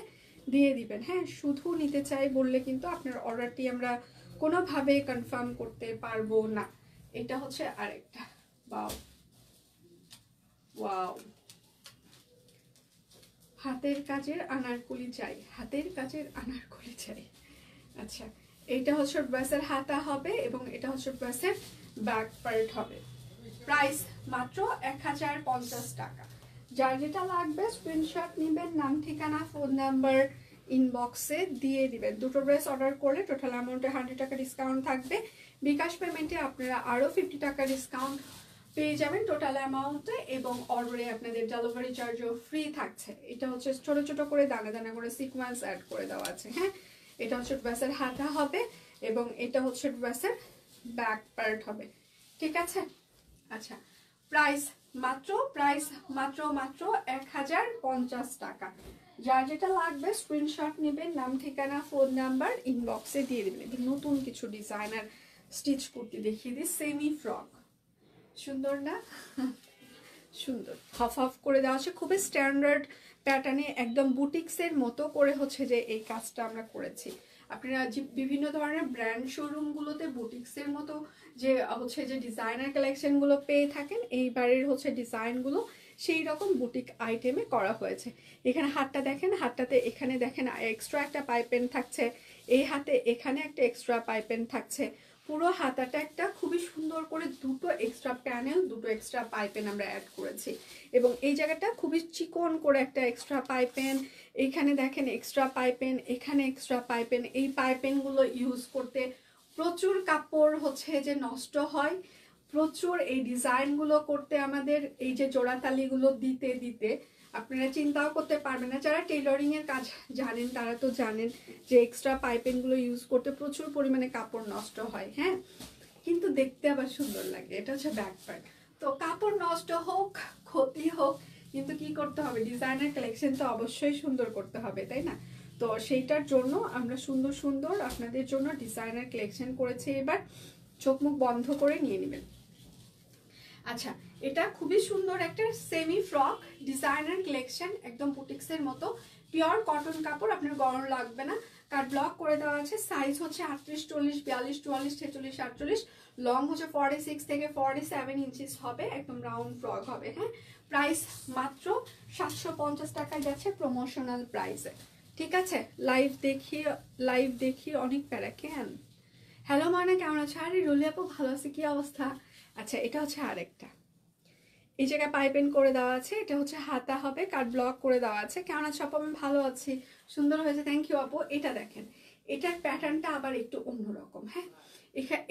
দিয়ে দিবেন। হ্যাঁ, শুধু নিতে চাই বললে কিন্তু আপনার অর্ডারটি আমরা কোনোভাবে কনফার্ম করতে পারবো না। এটা হচ্ছে আরেকটা, ওয়াও ওয়াও, হাতের কাজের আনারকলি চাই, হাতের কাজের আনারকলি চাই। আচ্ছা, এটা হচ্ছে ড্রেসের হাতা হবে এবং এটা হচ্ছে ড্রেসের ব্যাক পার্ট হবে। প্রাইস মাত্র 1050 টাকা। যার যেটা লাগবে স্ক্রিনশট নেবেন, নাম ঠিকানা ফোন নাম্বার ইনবক্সে দিয়ে দিবেন। দুটো ড্রেস অর্ডার করলে টোটাল অ্যামাউন্টে 100 টাকা ডিসকাউন্ট থাকবে। বিকাশ পেমেন্টে আপনারা আরও 50 টাকা ডিসকাউন্ট পেয়ে যাবেন টোটাল অ্যামাউন্টে এবং অর্ডারে আপনাদের ডেলিভারি চার্জও ফ্রি থাকছে। এটা হচ্ছে ছোট ছোট করে দানা দানা করে সিকোয়েন্স অ্যাড করে দেওয়া আছে। হ্যাঁ, এটা হচ্ছে ড্রেসের হাতা হবে এবং এটা হচ্ছে ড্রেসের ব্যাক পার্ট হবে, ঠিক আছে। আচ্ছা, প্রাইস মাত্র মাত্র 1050 টাকা। যার যেটা লাগবে স্ক্রিনশট নেবেন, নাম ঠিকানা ফোন নাম্বার ইনবক্সে দিয়ে দেবেন। এটা নতুন কিছু ডিজাইনার স্টিচ কুর্তি দেখিয়ে দিই, সেমি ফ্রক, সুন্দর না? সুন্দর, হাফ হাফ করে দেওয়া আছে, খুবই স্ট্যান্ডার্ড প্যাটার্নে, একদম বুটিক্সের মতো করে হচ্ছে যে এই কাজটা আমরা করেছি। আপনারা যে বিভিন্ন ধরনের ব্র্যান্ড শোরুমগুলোতে বুটিক্সের মতো যে হচ্ছে যে ডিজাইনার কালেকশনগুলো পেয়ে থাকেন, এইবারের হচ্ছে ডিজাইনগুলো সেই রকম বুটিক আইটেমে করা হয়েছে। এখানে হাতটা দেখেন, হাতটাতে এখানে দেখেন এক্সট্রা একটা পাইপেন থাকছে, এই হাতে এখানে একটা এক্সট্রা পাইপেন থাকছে, পুরো হাতাটা একটা খুবই সুন্দর করে দুটো এক্সট্রা প্যানেল, দুটো এক্সট্রা পাইপেন আমরা অ্যাড করেছি এবং এই জায়গাটা খুবই চিকন করে একটা এক্সট্রা পাইপেন, এখানে দেখেন এক্সট্রা পাইপেন, এখানে এক্সট্রা পাইপেন। এই পাইপেনগুলো ইউজ করতে প্রচুর কাপড় হচ্ছে যে নষ্ট হয়, প্রচুর এই ডিজাইনগুলো করতে আমাদের এই যে জোড়াতালিগুলো দিতে দিতে আপনারা চিন্তাও করতে পারবেন না। যারা টেইলরিং এর কাজ জানেন তারা তো জানেন যে এক্সট্রা পাইপিংগুলো ইউজ করতে প্রচুর পরিমাণে কাপড় নষ্ট হয়, হ্যাঁ, কিন্তু দেখতে আবার সুন্দর লাগে। এটা হচ্ছে ব্যাক পার্ট। তো কাপড় নষ্ট হোক, ক্ষতি হোক, কিন্তু কি করতে হবে, ডিজাইনার কালেকশন তো অবশ্যই সুন্দর করতে হবে, তাই না? তো সেইটার জন্য আমরা সুন্দর সুন্দর আপনাদের জন্য ডিজাইনার কালেকশন করেছি। এবার চোখ মুখ বন্ধ করে নিয়ে নেবেন। আচ্ছা, এটা খুবই সুন্দর একটা সেমি ফ্রক ডিজাইনার কালেকশন, একদম বুটিক্সের মতো, পিওর কটন কাপড়, আপনার গরম লাগবে না। কার ব্লক করে দেওয়া আছে, সাইজ হচ্ছে 38, 40, 42, 44, 46, 48, লং হচ্ছে 46 থেকে 47 ইঞ্চিস হবে, একদম রাউন্ড ফ্রক হবে, হ্যাঁ। প্রাইস মাত্র 750 টাকায় যাচ্ছে প্রমোশনাল প্রাইসে, ঠিক আছে? লাইভ দেখি অনেক প্যারা কেন। হ্যালো মানা, কেমন আছো? আরে রুলি আপু ভালো আছে, কি অবস্থা? আচ্ছা, এটা হচ্ছে আরেকটা, এই জায়গায় পাইপিং করে দেওয়া আছে, এটা হচ্ছে হাতা হবে, কাট ব্লক করে দেওয়া আছে। কেমন আছো আপু? আমি ভালো আছি, সুন্দর হয়েছে, থ্যাংক ইউ আপু। এটা দেখেন, এটার প্যাটার্নটা আবার একটু অন্যরকম, হ্যাঁ।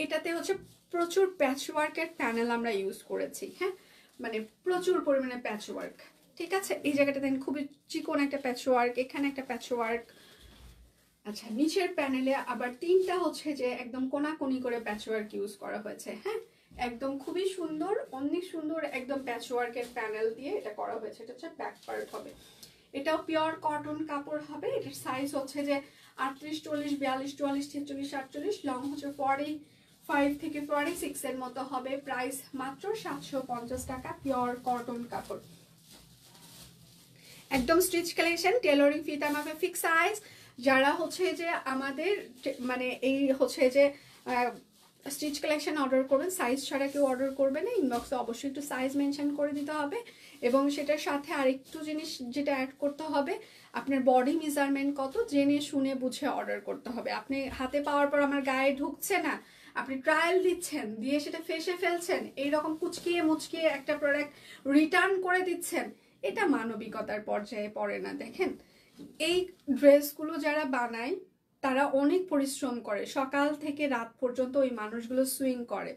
এটাতে হচ্ছে প্রচুর প্যাচওয়ার্কের প্যানেল আমরা ইউজ করেছি, হ্যাঁ, মানে প্রচুর পরিমাণে প্যাচওয়ার্ক, ঠিক আছে? এই জায়গাটা দেখেন খুবই চিকন একটা প্যাচওয়ার্ক, এখানে একটা প্যাচওয়ার্ক। আচ্ছা, নিচের প্যানেলে আবার তিনটা হচ্ছে যে একদম কোনাকুনি করে প্যাচওয়ার্ক ইউজ করা হয়েছে, হ্যাঁ, একদম খুবই সুন্দর, অনেক সুন্দর, একদম প্যাচওয়ার্কের প্যানেল দিয়ে এটা করা হয়েছে। এটা হচ্ছে ব্যাক পার্ট হবে, এটাও পিওর কটন কাপড় হবে। এটার সাইজ হচ্ছে যে 38, 40, 42, 44, 46, 48, লং হচ্ছে 45 থেকে 46 এর মতো হবে। প্রাইস মাত্র 750 টাকা, পিওর কটন কাপড়, একদম স্টিচ কালেকশন, টেলরিং ফিতা মাপে ফিক্স সাইজ। যারা হচ্ছে যে আমাদের মানে এই হচ্ছে যে স্টিচ কালেকশন অর্ডার করবেন, সাইজ ছাড়া কেউ অর্ডার করবে না, ইনবক্সে অবশ্যই একটু সাইজ মেনশন করে দিতে হবে। এবং সেটার সাথে আরেকটু জিনিস যেটা অ্যাড করতে হবে, আপনার বডি মেজারমেন্ট কত জেনে শুনে বুঝে অর্ডার করতে হবে। আপনি হাতে পাওয়ার পর আমার গায়ে ঢুকছে না, আপনি ট্রায়াল দিচ্ছেন, দিয়ে সেটা ফেসে ফেলছেন, এইরকম কুচকিয়ে মুচকিয়ে একটা প্রোডাক্ট রিটার্ন করে দিচ্ছেন, এটা মানবিকতার পর্যায়ে পড়ে না। দেখেন, এই ড্রেসগুলো যারা বানায় তারা অনেক পরিশ্রম করে, সকাল থেকে রাত পর্যন্ত ওই মানুষগুলো সুইং করে।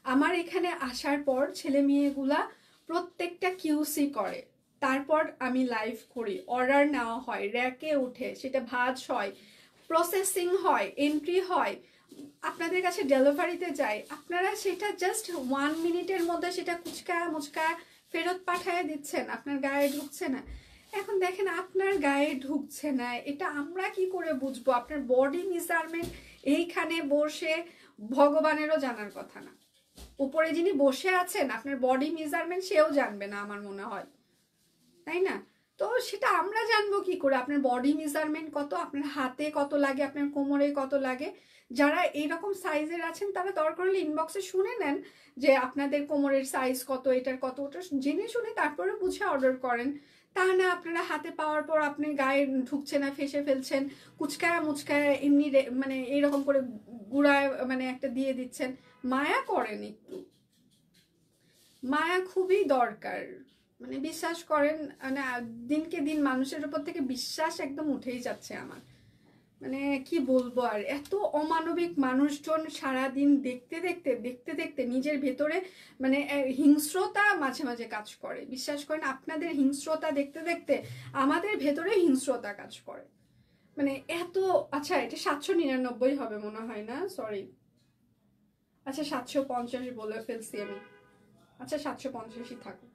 আমার এখানে আসার পর ছেলে মেয়েগুলা প্রত্যেকটা কিউসি করে, তারপর আমি লাইভ করি, অর্ডার নেওয়া হয়, র্যাকে উঠে সেটা ভাঁজ হয়, প্রসেসিং হয়, এন্ট্রি হয়, আপনাদের কাছে ডেলিভারিতে যায়। আপনারা সেটা জাস্ট 1 মিনিটের মধ্যে সেটা কুচকা মুচকা ফেরত পাঠিয়ে দিচ্ছেন, আপনার গায়ে ঢুকছে না। এখন দেখেন, আপনার গায়ে ঢুকছে না, এটা আমরা কি করে বুঝবো? আপনার বডি মেজারমেন্ট এইখানে বসে ভগবানেরও জানার কথা না, উপরে যিনি বসে আছেন আপনার বডি মেজারমেন্ট সেও জানবে না আমার মনে হয়, তাই না? তো সেটা আমরা জানবো কি করে আপনার বডি মেজারমেন্ট কত, আপনার হাতে কত লাগে, আপনার কোমরে কত লাগে? যারা এইরকম সাইজের আছেন তারা দরকার হলে ইনবক্সে শুনে নেন যে আপনাদের কোমরের সাইজ কত, এটার কত, ওটা জেনে শুনে তারপরে বুঝে অর্ডার করেন। তা না আপনারা হাতে পাওয়ার পর আপনি গায়ে ঢুকছে না ফেসে ফেলছেন, কুচকায়া মুচকায়া এমনি মানে এইরকম করে গুড়ায় মানে একটা দিয়ে দিচ্ছেন। মায়া করেন একটু, মায়া খুবই দরকার। মানে বিশ্বাস করেন, মানে দিনকে দিন মানুষের উপর থেকে বিশ্বাস একদম উঠেই যাচ্ছে আমার। মানে কি বলবো আর, এত অমানবিক মানুষজন সারাদিন দেখতে দেখতে দেখতে দেখতে নিজের ভেতরে মানে হিংস্রতা মাঝে মাঝে কাজ করে। বিশ্বাস করেন, আপনাদের হিংস্রতা দেখতে দেখতে আমাদের ভেতরে হিংস্রতা কাজ করে। মানে এত, আচ্ছা এটা 799 হবে মনে হয় না, সরি, আচ্ছা 750 বলে ফেলছি আমি, আচ্ছা 750ই থাকুক।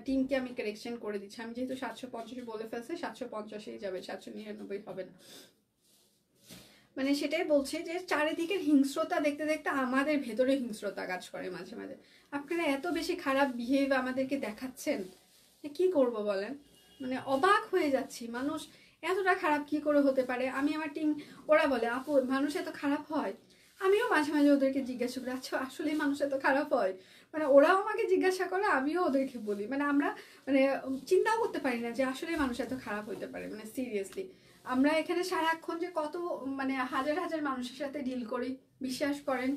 টিমকে আমি কারেকশন করে দিচ্ছি, আমি যেহেতু 750 বলে ফেলছি 750ই যাবে, 799 হবে না। মানে সেটাই বলছি যে চারিদিকের হিংস্রতা দেখতে দেখতে আমাদের ভেতরে হিংস্রতা কাজ করে মাঝে মাঝে। আপনারা এত বেশি খারাপ বিহেভ আমাদেরকে দেখাচ্ছেন, কি করব বলেন? মানে অবাক হয়ে যাচ্ছি, মানুষ এতটা খারাপ কি করে হতে পারে? আমি আমার টিম, ওরা বলে আপু মানুষ এত খারাপ হয়, আমিও মাঝে মাঝে ওদেরকে জিজ্ঞাসা করি আচ্ছা আসলে মানুষ এত খারাপ হয়? মানে ওরাও আমাকে জিজ্ঞাসা করে, আমিও ওদেরকে বলি। মানে আমরা মানে চিন্তাও করতে পারি না যে আসলে মানুষ এত খারাপ হইতে পারে, মানে সিরিয়াসলি। আমরা এখানে সারাক্ষণ যে কত মানে হাজার হাজার মানুষের সাথে ডিল করি, বিশ্বাস করেন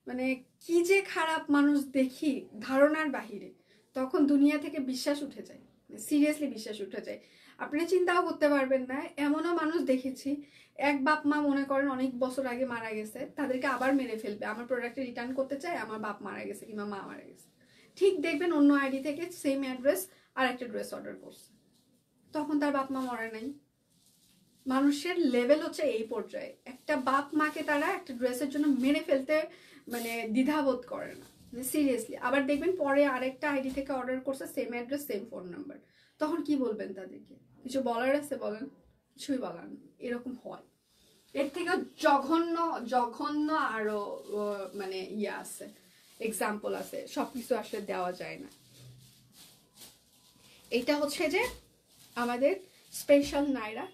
মানে কি যে খারাপ মানুষ দেখি ধারণার বাহিরে, তখন দুনিয়া থেকে বিশ্বাস উঠে যায়, সিরিয়াসলি বিশ্বাস উঠে যায়। আপনি চিন্তাও করতে পারবেন না, এমনও মানুষ দেখেছি এক বাপ মা মনে করেন অনেক বছর আগে মারা গেছে, তাদেরকে আবার মেরে ফেলবে, আমার প্রোডাক্টে রিটার্ন করতে চাই, আমার বাপ মারা গেছে কিংবা মা মারা গেছে, ঠিক দেখবেন অন্য আইডি থেকে সেম অ্যাড্রেস আর একটা ড্রেস অর্ডার করছে, তখন তার বাপ মা মরে নাই। মানুষের লেভেল হচ্ছে এই পর্যায়ে, একটা বাপ মাকে তারা একটা ড্রেসের জন্য মেরে ফেলতে মানে দ্বিধাবোধ করে না, সিরিয়াসলি। আবার দেখবেন পরে আরেকটা আইডি থেকে অর্ডার করছে, same address same phone number, তখন কি বলবেন তাদেরকে? কিছু বলার আছে বলেন? কিছুই বলার নেই। এরকম হয়, এর থেকে জঘন্য জঘন্য আরো মানে ইয়ে আছে, এক্সাম্পল আছে, সবকিছু আসলে দেওয়া যায় না। এইটা হচ্ছে যে আমাদের স্পেশাল নাইরা।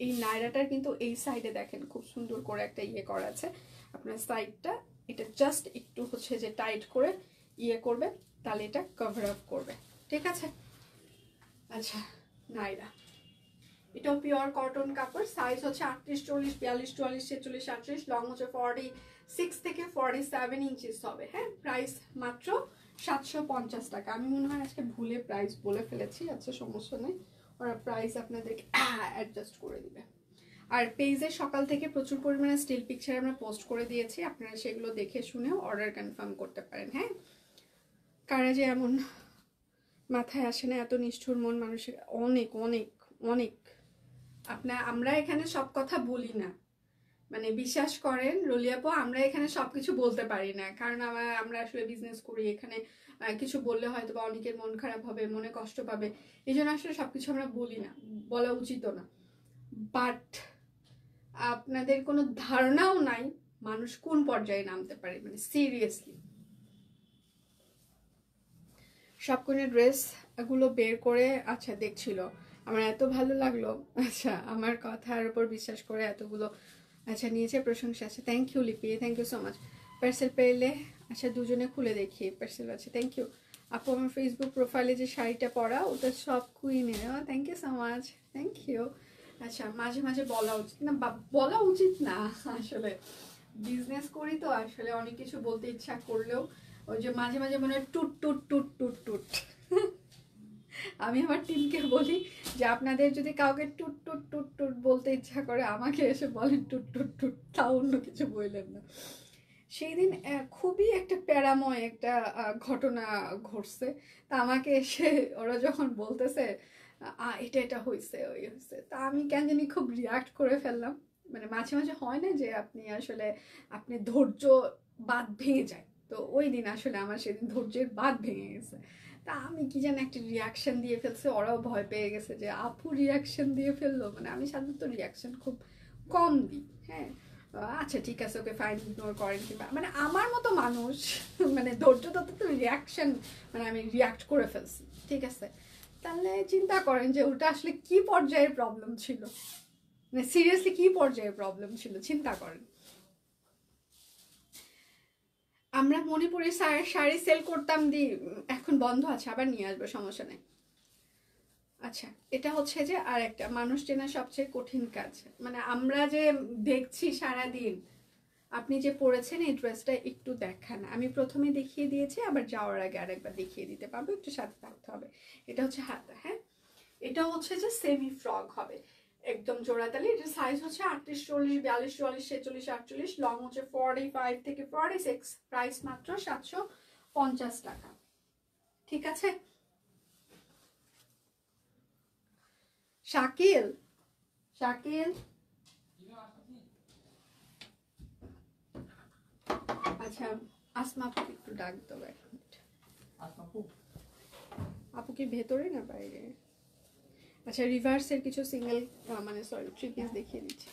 এই নাইরাটার কিন্তু এই সাইডে দেখেন খুব সুন্দর করে একটা ইয়ে করা আছে, আপনার সাইডটা এটা জাস্ট একটু হচ্ছে যে টাইট করে ইয়ে করবে, তাহলে এটা কভার আপ করবে, ঠিক আছে? আচ্ছা, নাইরা এটাও পিওর কটন কাপড়, সাইজ হচ্ছে 38, 40, 42, 44, 46, 38, লং হচ্ছে 46 থেকে 47 ইঞ্চিস হবে। হ্যাঁ, প্রাইস মাত্র 750 টাকা। আমি মনে হয় আজকে ভুলে প্রাইস বলে ফেলেছি, আচ্ছা সমস্যা নেই, ওরা প্রাইস আপনাদেরকে অ্যাডজাস্ট করে দিবে। আর পেজে সকাল থেকে প্রচুর পরিমাণে স্টিল পিকচার আমরা পোস্ট করে দিয়েছি, আপনারা সেগুলো দেখে শুনেও অর্ডার কনফার্ম করতে পারেন। হ্যাঁ, কারা যে এমন মাথায় আসে না, এত নিষ্ঠুর মন মানুষের, অনেক অনেক অনেক। আমরা এখানে সব কথা বলি না, মানে বিশ্বাস করেন রলিয়াপো, আমরা এখানে সবকিছু বলতে পারি না, কারণ আমরা আসলে বিজনেস করি, এখানে কিছু বললে হয়তো বা অনেকের মন খারাপ হবে, মনে কষ্ট পাবে, এই জন্য আসলে সবকিছু আমরা বলি না, বলা উচিত না। বাট আপনাদের কোনো ধারণাও নাই মানুষ কোন পর্যায়ে নামতে পারে, মানে সিরিয়াসলি। সব কোনো ড্রেস এগুলো বের করে আচ্ছা দেখছিল, আমার এত ভালো লাগলো, আচ্ছা আমার কথার উপর বিশ্বাস করে এতগুলো আচ্ছা নিয়েছে, প্রশংসা আছে, thank you Lipi, thank you so much. Parcel পেলে আচ্ছা দুজনে খুলে দেখি, পার্সেল আছে, থ্যাংক ইউ আপু। আমার ফেসবুক প্রোফাইলে যে শাড়িটা পরা ওটা সব কুইনের, thank you so much, thank you. আচ্ছা মাঝে মাঝে বলা উচিত না, বলা উচিত না আসলে, বিজনেস করি তো আসলে অনেক কিছু বলতে ইচ্ছা করলেও ওই যে মাঝে মাঝে মনে হয় টুট টুট টুট টুট টুট। আমি আমার টিমকে বলি যে আপনাদের যদি কাউকে টুট টুট টুট টুট বলতে ইচ্ছা করে আমাকে এসে বলেন টুট টুট টুট, তা অন্য কিছু বললেন না। সেই দিন খুবই একটা প্যারাময় একটা ঘটনা ঘটছে, তা আমাকে এসে ওরা যখন বলতেছে এটা এটা হয়েছে ওই হয়েছে, তা আমি কেন জানি খুব রিয়াক্ট করে ফেললাম। মানে মাঝে মাঝে হয় না যে আপনি আসলে আপনি ধৈর্য বাঁধ ভেঙে যায়, তো ওই দিন আসলে আমার সেদিন ধৈর্যের বাঁধ ভেঙে গেছে, তা আমি কি যেন একটা রিয়াকশন দিয়ে ফেলছে, ওরাও ভয় পেয়ে গেছে যে আপু রিয়াকশন দিয়ে ফেললো, মানে আমি সাধারণত রিয়াকশন খুব কম দিই। হ্যাঁ, আচ্ছা ঠিক আছে, ওকে ফাইন, ইগনোর করেন, কিংবা মানে আমার মতো মানুষ মানে ধৈর্য তো রিয়াকশন, মানে আমি রিয়াক্ট করে ফেলছি, ঠিক আছে? তাহলে চিন্তা করেন যে ওটা আসলে কি পর্যায়ের প্রবলেম ছিল, মানে সিরিয়াসলি কি পর্যায়ের প্রবলেম ছিল, চিন্তা করেন। আমরা মণিপুরি শাড়ি সেল করতাম দি, এখন বন্ধ আছে, আবার নিয়ে আসবো, সমস্যা নেই। আচ্ছা, এটা হচ্ছে যে আর একটা মানুষ চেনা সবচেয়ে কঠিন কাজ, মানে আমরা যে দেখছি সারাদিন, আপনি যে পরেছেন এই ড্রেসটা একটু দেখান, আমি প্রথমে দেখিয়ে দিয়েছি, আবার যাওয়ার আগে আরেকবার দেখিয়ে দিতে পারবো, একটু সাথে থাকতে হবে। এটা হচ্ছে হাতা, হ্যাঁ, এটা হচ্ছে যে সেমি ফ্রক হবে, একদম জোড়াতালি। এটা সাইজ হচ্ছে 38, 40, 42, 44, 46, 48, লং হচ্ছে 45 থেকে 46, প্রাইস মাত্র 750 টাকা, ঠিক আছে? শাকিল, শাকিল, আচ্ছা আসমা আপুকে একটু ডাক দেবো এক মিনিট। আপু কি ভেতরে না বাইরে? আচ্ছা, রিভার্সের কিছু সিঙ্গেল মানে সরি থ্রি পিস দেখিয়ে দিচ্ছি।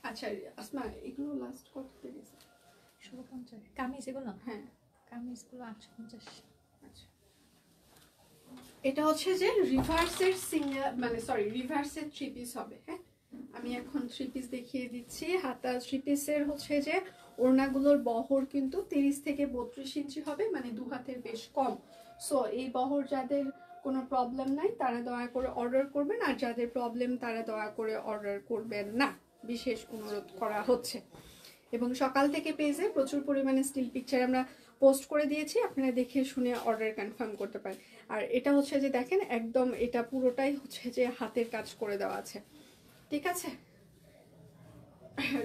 আচ্ছা আসমা, এগুলো লাস্ট কত গেছে? 1650 কামিজ এগুলো, হ্যাঁ কামিজগুলো 850। আচ্ছা, এটা হচ্ছে যে রিভার্সের সিঙ্গেল মানে সরি রিভার্সের থ্রি পিস হবে। হ্যাঁ, আমি এখন থ্রি পিস দেখিয়ে দিচ্ছি। হাতা থ্রি পিসের হচ্ছে যে ওড়নাগুলোর বহর কিন্তু 30 থেকে 32 ইঞ্চি হবে, মানে দু হাতের বেশ কম। সো এই বহর যাদের কোনো প্রবলেম নাই তারা দয়া করে অর্ডার করবেন, আর যাদের প্রবলেম তারা দয়া করে অর্ডার করবেন না, বিশেষ অনুরোধ করা হচ্ছে। এবং সকাল থেকে পেজে প্রচুর পরিমাণে স্টিল পিকচার আমরা পোস্ট করে দিয়েছি, আপনারা দেখে শুনে অর্ডার কনফার্ম করতে পারেন। আর এটা হচ্ছে যে দেখেন একদম এটা পুরোটাই হচ্ছে যে হাতের কাজ করে দেওয়া আছে, ঠিক আছে?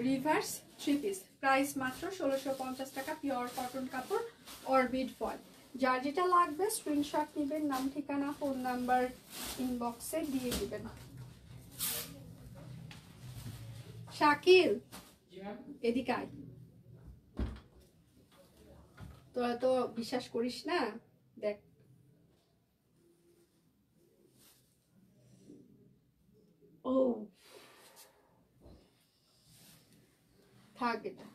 রিভার্স 3 পিস, প্রাইস মাত্র 1650 টাকা, পিওর কটন কাপড়, অরবিট ফয়েল। যার যেটা লাগবে স্ক্রিনশট নেবেন, নাম ঠিকানা ফোন নাম্বার ইনবক্সে দিয়ে দিবেন। শাকিল এদিকে আয়, তোরা তো বিশ্বাস করিস না, দেখ ও থাক, এটা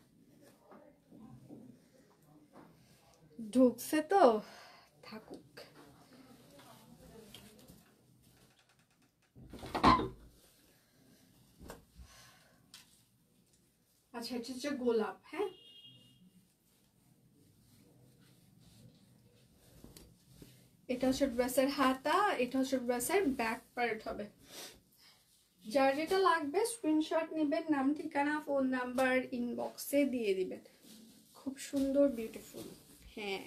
ঢুকছে তো থাকুক। আচ্ছা এটা হচ্ছে গোলাপ, হ্যাঁ এটা হচ্ছে ড্রেসের হাতা, এটা হচ্ছে ড্রেসের ব্যাক পার্ট হবে। যার যেটা লাগবে স্ক্রিনশট নেবেন, নাম ঠিকানা ফোন নাম্বার ইনবক্সে দিয়ে দিবেন। খুব সুন্দর বিউটিফুল। হ্যাঁ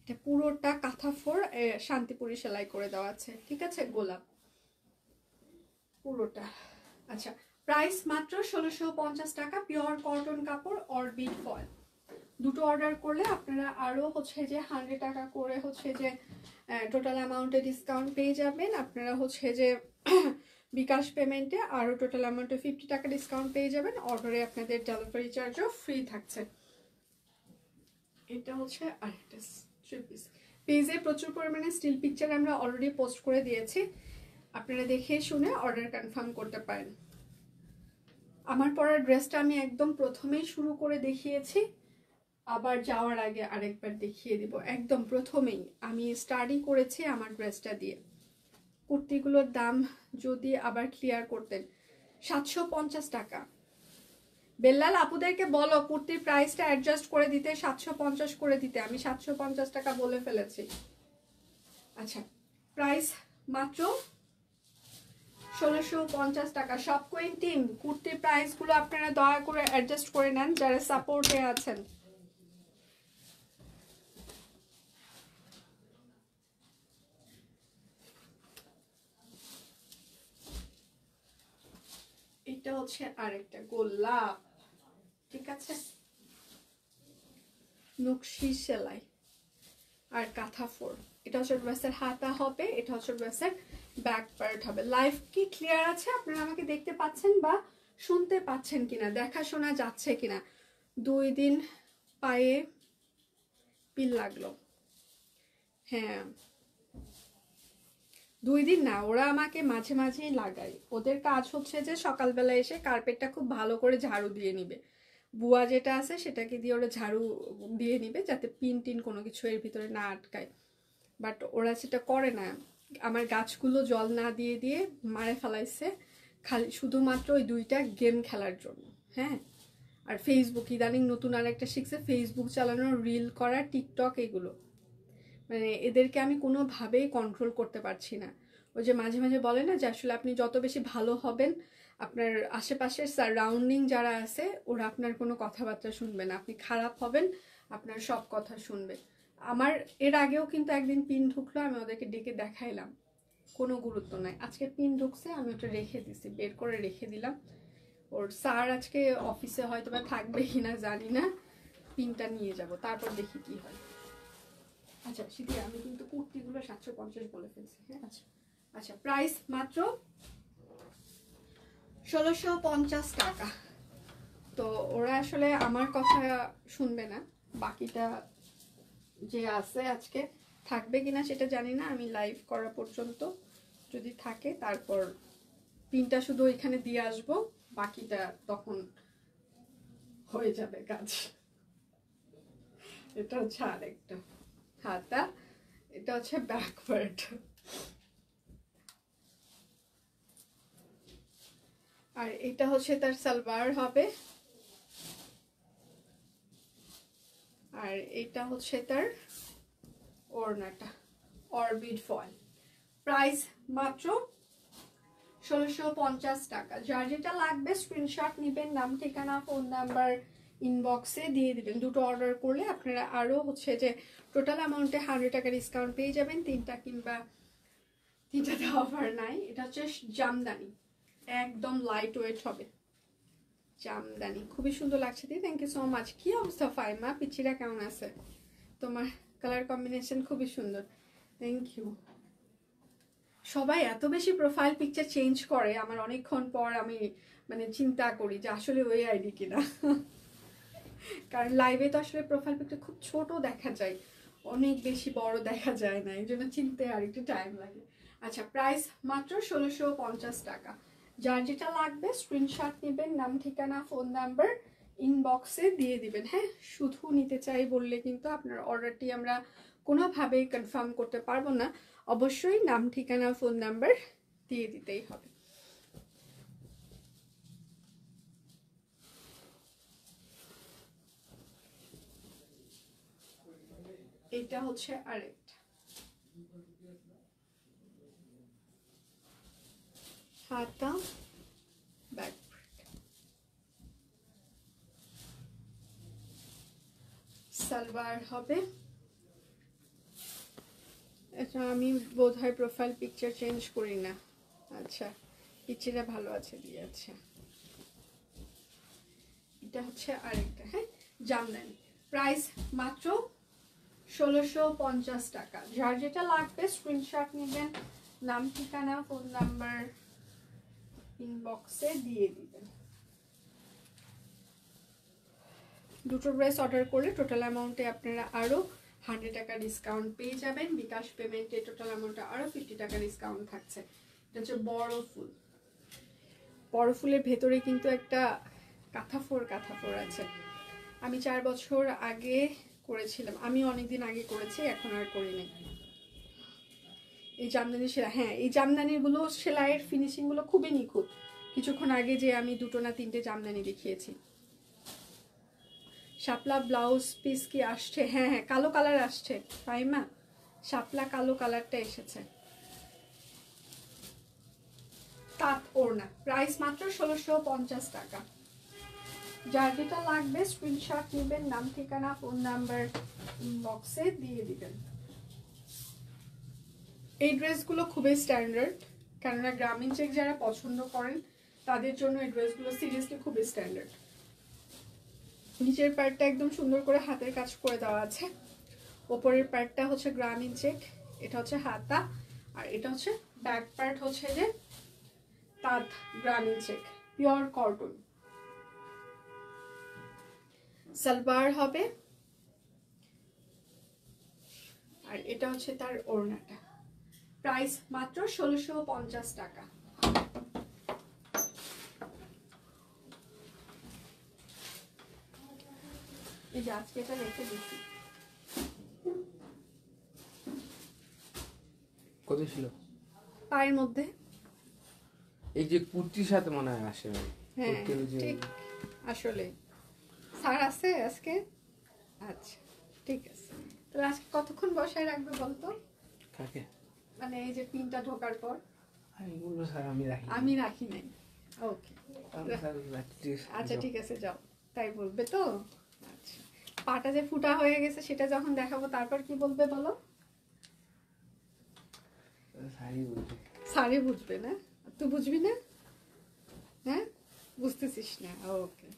এটা পুরোটা কাঁথা ফোর শান্তিপুরি সেলাই করে দেওয়া আছে, ঠিক আছে, গোলাপ পুরোটা। আচ্ছা প্রাইস মাত্র 1650 টাকা, পিওর কটন কাপড়, অরবিট ফয়েল। দুটো অর্ডার করলে আপনারা আরো হচ্ছে যে 100 টাকা করে হচ্ছে যে টোটাল অ্যামাউন্টে ডিসকাউন্ট পেয়ে যাবেন। আপনারা হচ্ছে যে বিকাশ পেমেন্টে আরো টোটাল অ্যামাউন্টে 50 টাকা ডিসকাউন্ট পেয়ে যাবেন। অর্ডারে আপনাদের ডেলিভারি চার্জও ফ্রি থাকছে। এটা হচ্ছে আরেকটা 3 পিস। পেজে প্রচুর পরিমাণে স্টিল পিকচার আমরা অলরেডি পোস্ট করে দিয়েছি, আপনারা দেখে শুনে অর্ডার কনফার্ম করতে পারেন। আমার পরার ড্রেসটা আমি একদম প্রথমেই শুরু করে দেখিয়েছি, আবার যাওয়ার আগে আরেকবার দেখিয়ে দিব। একদম প্রথমেই আমি স্টাডি করেছি আমার ড্রেসটা দিয়ে। কুর্তিগুলোর দাম যদি আবার ক্লিয়ার করতেন, 750 টাকা। বেল্লাল আপুদেরকে বলো কুর্তির প্রাইসটা অ্যাডজাস্ট করে দিতে, 750 করে দিতে। আমি 750 টাকা বলে ফেলেছি। আচ্ছা প্রাইস মাত্র 1650 টাকা। সব কুইন টিম কুর্তির প্রাইসগুলো আপনারা দয়া করে অ্যাডজাস্ট করে নেন যারা সাপোর্টে আছেন। এটা হচ্ছে আরেকটা গোলাপ, ঠিক আছে, নকশি সেলাই আর কাঁথা ফোর। এটা হচ্ছে ড্রেসের হাতা হবে, এটা হচ্ছে ড্রেসের ব্যাক পার্ট হবে। লাইভ কি ক্লিয়ার আছে? আপনারা আমাকে দেখতে পাচ্ছেন বা শুনতে পাচ্ছেন কিনা, দেখা শোনা যাচ্ছে কিনা? 2 দিন পায়ে পিল লাগলো। হ্যাঁ 2 দিন না, ওরা আমাকে মাঝে মাঝেই লাগায়। ওদের কাজ হচ্ছে যে সকালবেলা এসে কার্পেটটা খুব ভালো করে ঝাড়ু দিয়ে নিবে, বুয়া যেটা আছে সেটাকে দিয়ে ওরা ঝাড়ু দিয়ে নিবে যাতে পিন টিন কোনো কিছু এর ভিতরে না আটকায়। বাট ওরা সেটা করে না। আমার গাছগুলো জল না দিয়ে দিয়ে মারে ফেলাইছে, খালি শুধুমাত্র ওই 2টা গেম খেলার জন্য। হ্যাঁ আর ফেসবুক ইদানিং নতুন আর একটা শিখছে, ফেসবুক চালানো, রিল করা, টিকটক, এগুলো। মানে এদেরকে আমি কোনোভাবেই কন্ট্রোল করতে পারছি না। ওই যে মাঝে মাঝে বলে না যে আসলে আপনি যত বেশি ভালো হবেন, আপনার আশেপাশের সারাউন্ডিং যারা আছে ওরা আপনার কোনো কথাবার্তা শুনবে না। আপনি খারাপ হবেন, আপনার সব কথা শুনবে। আমার এর আগেও কিন্তু একদিন পিন ঢুকলো, আমি ওদেরকে ডেকে দেখাইলাম, কোনো গুরুত্ব নাই। আজকে পিন ঢুকছে, আমি ওটা রেখে দিছি, বের করে রেখে দিলাম। ওর স্যার আজকে অফিসে হয়তো বা থাকবে কিনা জানি না, পিনটা নিয়ে যাব, তারপর দেখি কি হয়। আচ্ছা সিদ্ধি, আমি কিন্তু কুর্তিগুলো 750 বলে ফেলছি। হ্যাঁ আচ্ছা আচ্ছা প্রাইস মাত্র 1650 টাকা। তো ওরা আসলে আমার কথা শুনবে না, বাকিটা যে আছে আজকে থাকবে কিনা সেটা জানি না, আমি লাইভ করা পর্যন্ত যদি থাকে তারপর পিনটা শুধু এখানে দিয়ে আসবো, বাকিটা তখন হয়ে যাবে কাজ। এটা হচ্ছে আরেকটা হাতা, এটা হচ্ছে ব্যাকওয়ার্ড। আর এটা হচ্ছে তার সালোয়ার হবে, আর এটা হচ্ছে তার ওড়নাটা, অরবিট ফয়েল। প্রাইস মাত্র 1650 টাকা। যার যেটা লাগবে স্ক্রিনশট নেবেন, নাম ঠিকানা ফোন নাম্বার ইনবক্সে দিয়ে দিবেন। দুটো অর্ডার করলে আপনারা আরও হচ্ছে যে টোটাল অ্যামাউন্টে 100 টাকা ডিসকাউন্ট পেয়ে যাবেন। 3টা কিংবা 3টাতে অফার নাই। এটা হচ্ছে জামদানি, একদম লাইট ওয়েট হবে। জামদানি খুবই সুন্দর লাগছে দি, থ্যাংক ইউ সো মাচ। কি অবস্থা ফাইমা, পিচিরা কেমন আছে? তোমার কালার কম্বিনেশন খুবই সুন্দর, থ্যাংক ইউ। সবাই এত বেশি প্রোফাইল পিকচার চেঞ্জ করে, আমার অনেকক্ষণ পর আমি মানে চিন্তা করি যে আসলে ওই আইডি কিনা। কারণ লাইভে তো আসলে প্রোফাইল পিকচার খুব ছোট দেখা যায়, অনেক বেশি বড় দেখা যায় না, এই জন্য চিনতে আর একটু টাইম লাগে। আচ্ছা, প্রাইস মাত্র 1650 টাকা। যার যেটা লাগবে স্ক্রিনশট নেবেন, নাম ঠিকানা ফোন নাম্বার ইনবক্সে দিয়ে দিবেন। হ্যাঁ, শুধু নিতে চাই বললে কিন্তু আপনার অর্ডারটি আমরা কোনোভাবেই কনফার্ম করতে পারবো না, অবশ্যই নাম ঠিকানা ফোন নাম্বার দিয়ে দিতেই হবে। এটা হচ্ছে আরেকটা হাতা ব্যাক, সালোয়ার হবে। আচ্ছা, আমি বোধহয় প্রোফাইল পিকচার চেঞ্জ করি না। আচ্ছা, পিচিরা ভালো আছে দিয়ে। আচ্ছা, এটা হচ্ছে আরেকটা, হ্যাঁ জামদানি, প্রাইস মাত্র 1650 টাকা। যার যেটা লাগবে স্ক্রিনশট নেবেন, নাম ঠিকানা ফোন নাম্বার ইনবক্সে দিয়ে দিবেন। দুটো ড্রেস অর্ডার করলে টোটাল অ্যামাউন্টে আপনারা আরও 100 টাকা ডিসকাউন্ট পেয়ে যাবেন। বিকাশ পেমেন্টে টোটাল অ্যামাউন্টে আরও 50 টাকা ডিসকাউন্ট থাকছে। এটা হচ্ছে বড় ফুল, বড় ফুলের ভেতরে কিন্তু একটা কাঁথাফোড় আছে। আমি 4 বছর আগে করেছিলাম, আমি অনেকদিন আগে করেছি, এখন আর করি নাই। এই জামদানি সেলাই, হ্যাঁ এই জামদানিগুলো সেলাইয়ের ফিনিশিংগুলো খুবই নিখুঁত। কিছুক্ষণ আগে যে আমি 2টো না 3টে জামদানি দেখিয়েছি। শাপলা ব্লাউজ পিস কি আসছে? হ্যাঁ হ্যাঁ, কালো কালার আসছে ফাইমা, শাপলা কালো কালারটা এসেছে। তাঁত ওড়না, প্রাইস মাত্র 1650 টাকা। যার যেটা লাগবে স্ক্রিনশট নেবেন, নাম ঠিকানা ফোন নাম্বার ইনবক্সে দিয়ে দিবেন। এই ড্রেসগুলো খুবই স্ট্যান্ডার্ড, কেননা গ্রামীণ চেক যারা পছন্দ করেন তাদের জন্য এই ড্রেসগুলো সিরিয়াসলি খুবই স্ট্যান্ডার্ড। নিচের পার্টটা একদম সুন্দর করে হাতের কাজ করে দেওয়া আছে, ওপরের পার্টটা হচ্ছে গ্রামীণ চেক, এটা হচ্ছে হাতা, আর এটা হচ্ছে ব্যাক পার্ট হচ্ছে যে তাঁত গ্রামীণ চেক পিওর কটন। সালোয়ার হবে, আর এটা হচ্ছে তার ওড়নাটা। প্রাইস মাত্র 1650 টাকা। এই যে আজকে এটা রেখে দিচ্ছি। কত ছিল? পায়ের মধ্যে। এই যে কুর্তির সাথে মনে হয় আসে। হ্যাঁ ঠিক, আসলে স্যার আছে আজকে। আচ্ছা ঠিক আছে, তাহলে আজকে কতক্ষণ বসায় রাখবে বলতো? কাকে? মানে এই যে পিনটা ঢোকার পর। আমি বলবো স্যার আমি রাখি নাই। ওকে আচ্ছা ঠিক আছে, যাও, তাই বলবে তো। আচ্ছা, পাটা যে ফুটা হয়ে গেছে সেটা যখন দেখাবো তারপর কি বলবে বলো? সারি বুঝবে না, তুই বুঝবি না? হ্যাঁ বুঝতেছিস না, ওকে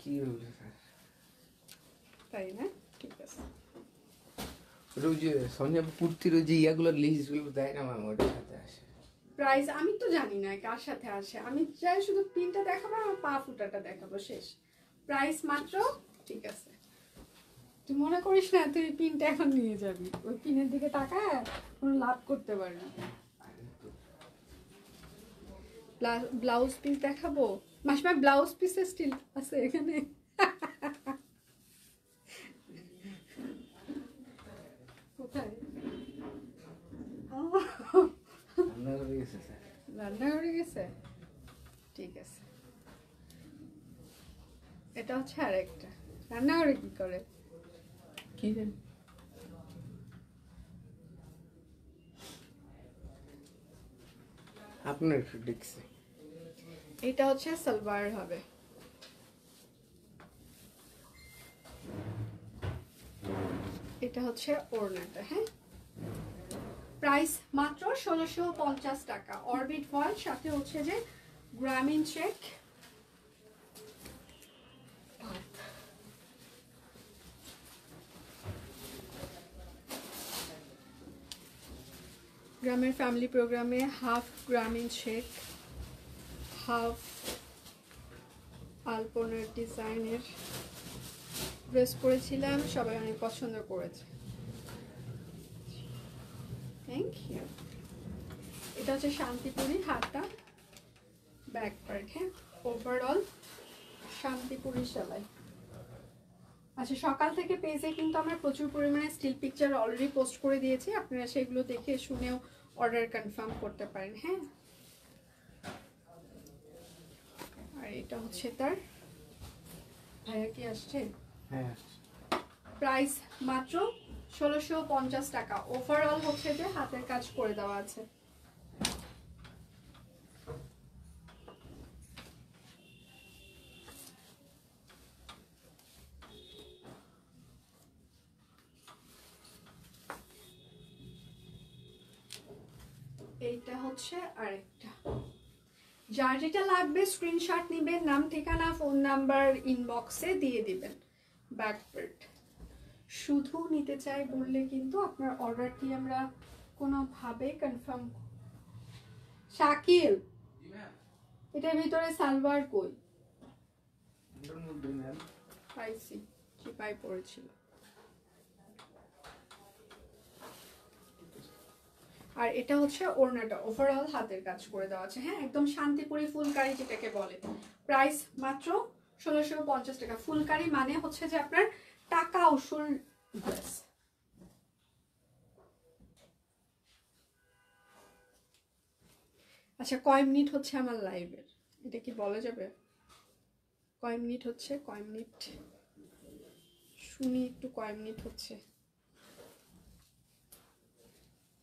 কি বলবো স্যার, তাই না, ঠিক আছে। ওই যে সঞ্জয় কুর্তির ওই যে ইয়াগুলোর লিস্টগুলো দেয় না ম্যাম, ওটার সাথে আসে। প্রাইস আমি তো জানি না কার সাথে আসে, আমি চাই শুধু পিনটা দেখাবো আর পা ফুটাটা দেখাবো, শেষ। প্রাইস মাত্র, ঠিক আছে। তুই মনে করিস না তুই পিনটা এখন নিয়ে যাবি, ওই পিনের দিকে তাকায় কোনো লাভ করতে পারবি। ব্লাউজ পিস দেখাবো, মাসিমা ব্লাউজ পিসের স্টিল আছে এখানে। কোথায়? রান্নাঘরে গেছে স্যার। রান্নাঘরে গেছে, ঠিক আছে। এটা হচ্ছে আরেকটা, রান্নাঘরে কি করে কি জানি। আপনার একটু দেখছি। এটা হচ্ছে সালোয়ার হবে, এটা হচ্ছে ওড়নাটা। হ্যাঁ, প্রাইস মাত্র 1650 টাকা। অরবিট ফয়েল সাথে হচ্ছে যে গ্রামীণ চেক গ্রামের ফ্যামিলি প্রোগ্রামে হাফ গ্রামীণ শেখ, হাফ আলপনার ডিজাইনের ড্রেস পরেছিলাম, সবাই অনেক পছন্দ করেছে। Thank you. এটা হচ্ছে শান্তিপুরি হাতা, ব্যাক পার্ট। হ্যাঁ, ওভারঅল শান্তিপুরি সেলাই। আচ্ছা, সকাল থেকে পেজে কিন্তু আমরা প্রচুর পরিমাণে স্টিল পিকচার অলরেডি পোস্ট করে দিয়েছি, আপনারা সেগুলো দেখে শুনেও অর্ডার কনফার্ম করতে পারেন। হ্যাঁ, আর এটা হচ্ছে তার ভাইয়া কি আসছে? হ্যাঁ, প্রাইস মাত্র 1650 টাকা। ওভারঅল হচ্ছে যে হাতের কাজ করে দেওয়া আছে। এইটা হচ্ছে আরেকটা। যার যেটা লাগবে স্ক্রিনশট নেবেন, নাম ঠিকানা ফোন নাম্বার ইনবক্সে দিয়ে দিবেন। ব্যাকপার্ট শুধু নিতে চাই বললে কিন্তু আপনার অর্ডারটি আমরা কোনোভাবে কনফার্ম। শাকিল, এটার ভিতরে সালোয়ার কই? পাইছি, চিপাই পড়েছিল। আর এটা হচ্ছে ওড়নাটা, ওভারঅল হাতের কাজ করে দেওয়া আছে। হ্যাঁ, একদম শান্তিপুরি ফুলকারি যেটাকে বলে। প্রাইস মাত্র 1650 টাকা। ফুলকারি মানে হচ্ছে যে আপনার টাকা উসুল ড্রেস। আচ্ছা, কয় মিনিট হচ্ছে আমার লাইভের, এটা কি বলা যাবে? কয় মিনিট হচ্ছে, কয় মিনিট শুনি একটু, কয় মিনিট হচ্ছে।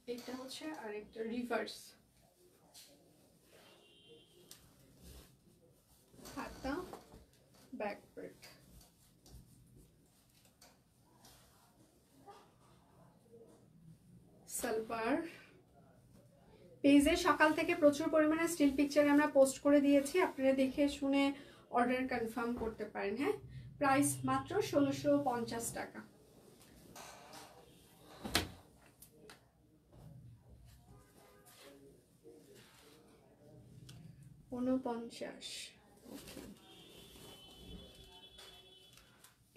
এটা হচ্ছে আরেকটা রিভার্স হাতা, ব্যাক পার্ট। সালোয়ার পেজে সকাল থেকে প্রচুর পরিমাণে স্টিল পিকচার আমরা পোস্ট করে দিয়েছি, আপনারা দেখে শুনে অর্ডার কনফার্ম করতে পারেন। হ্যাঁ, প্রাইস মাত্র 1650 টাকা।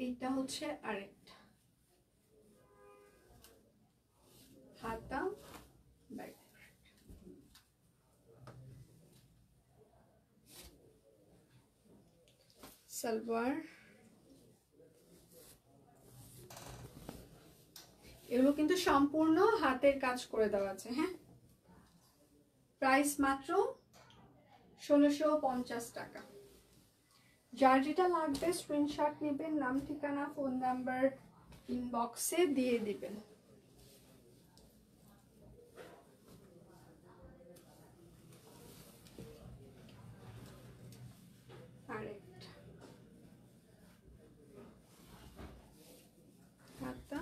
এইটা হচ্ছে আরেকটা হাতা, ব্যাক সালোয়ার। এগুলো কিন্তু সম্পূর্ণ হাতের কাজ করে দেওয়া আছে। হ্যাঁ, প্রাইস মাত্র 1650 টাকা। যার যেটা লাগবে স্ক্রিনশট নেবেন, নাম ঠিকানা ফোন নাম্বার ইনবক্সে দিয়ে দিবেন। আরেকটা হাতা,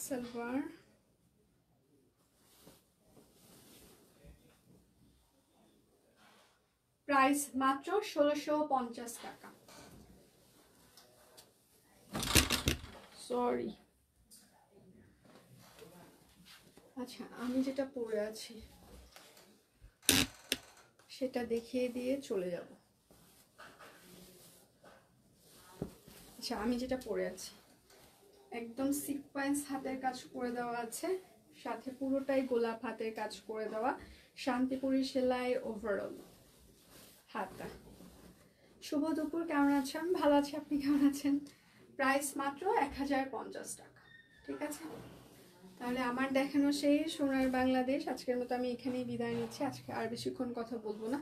সালোয়ার। প্রাইস মাত্র 1650 টাকা। সরি। আচ্ছা, আমি যেটা পরে আছি সেটা দেখিয়ে দিয়ে চলে যাব। আচ্ছা, আমি যেটা পরে আছি একদম সিকোয়েন্স হাতের কাজ করে দেওয়া আছে, সাথে পুরোটাই গোলাপ হাতের কাজ করে দেওয়া, শান্তিপুরি সেলাই, ওভারঅল হাতটা। শুভ দুপুর, কেমন আছেন? ভালো আছি, আপনি কেমন আছেন? প্রাইস মাত্র 1050 টাকা। ঠিক আছে, তাহলে আমার দেখানো সেই সোনার বাংলাদেশ আজকের মতো আমি এখানেই বিদায় নিচ্ছি। আজকে আর বেশিক্ষণ কথা বলবো না,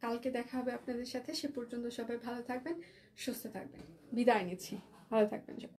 কালকে দেখা হবে আপনাদের সাথে। সে পর্যন্ত সবাই ভালো থাকবেন, সুস্থ থাকবেন। বিদায় নিচ্ছি, ভালো থাকবেন।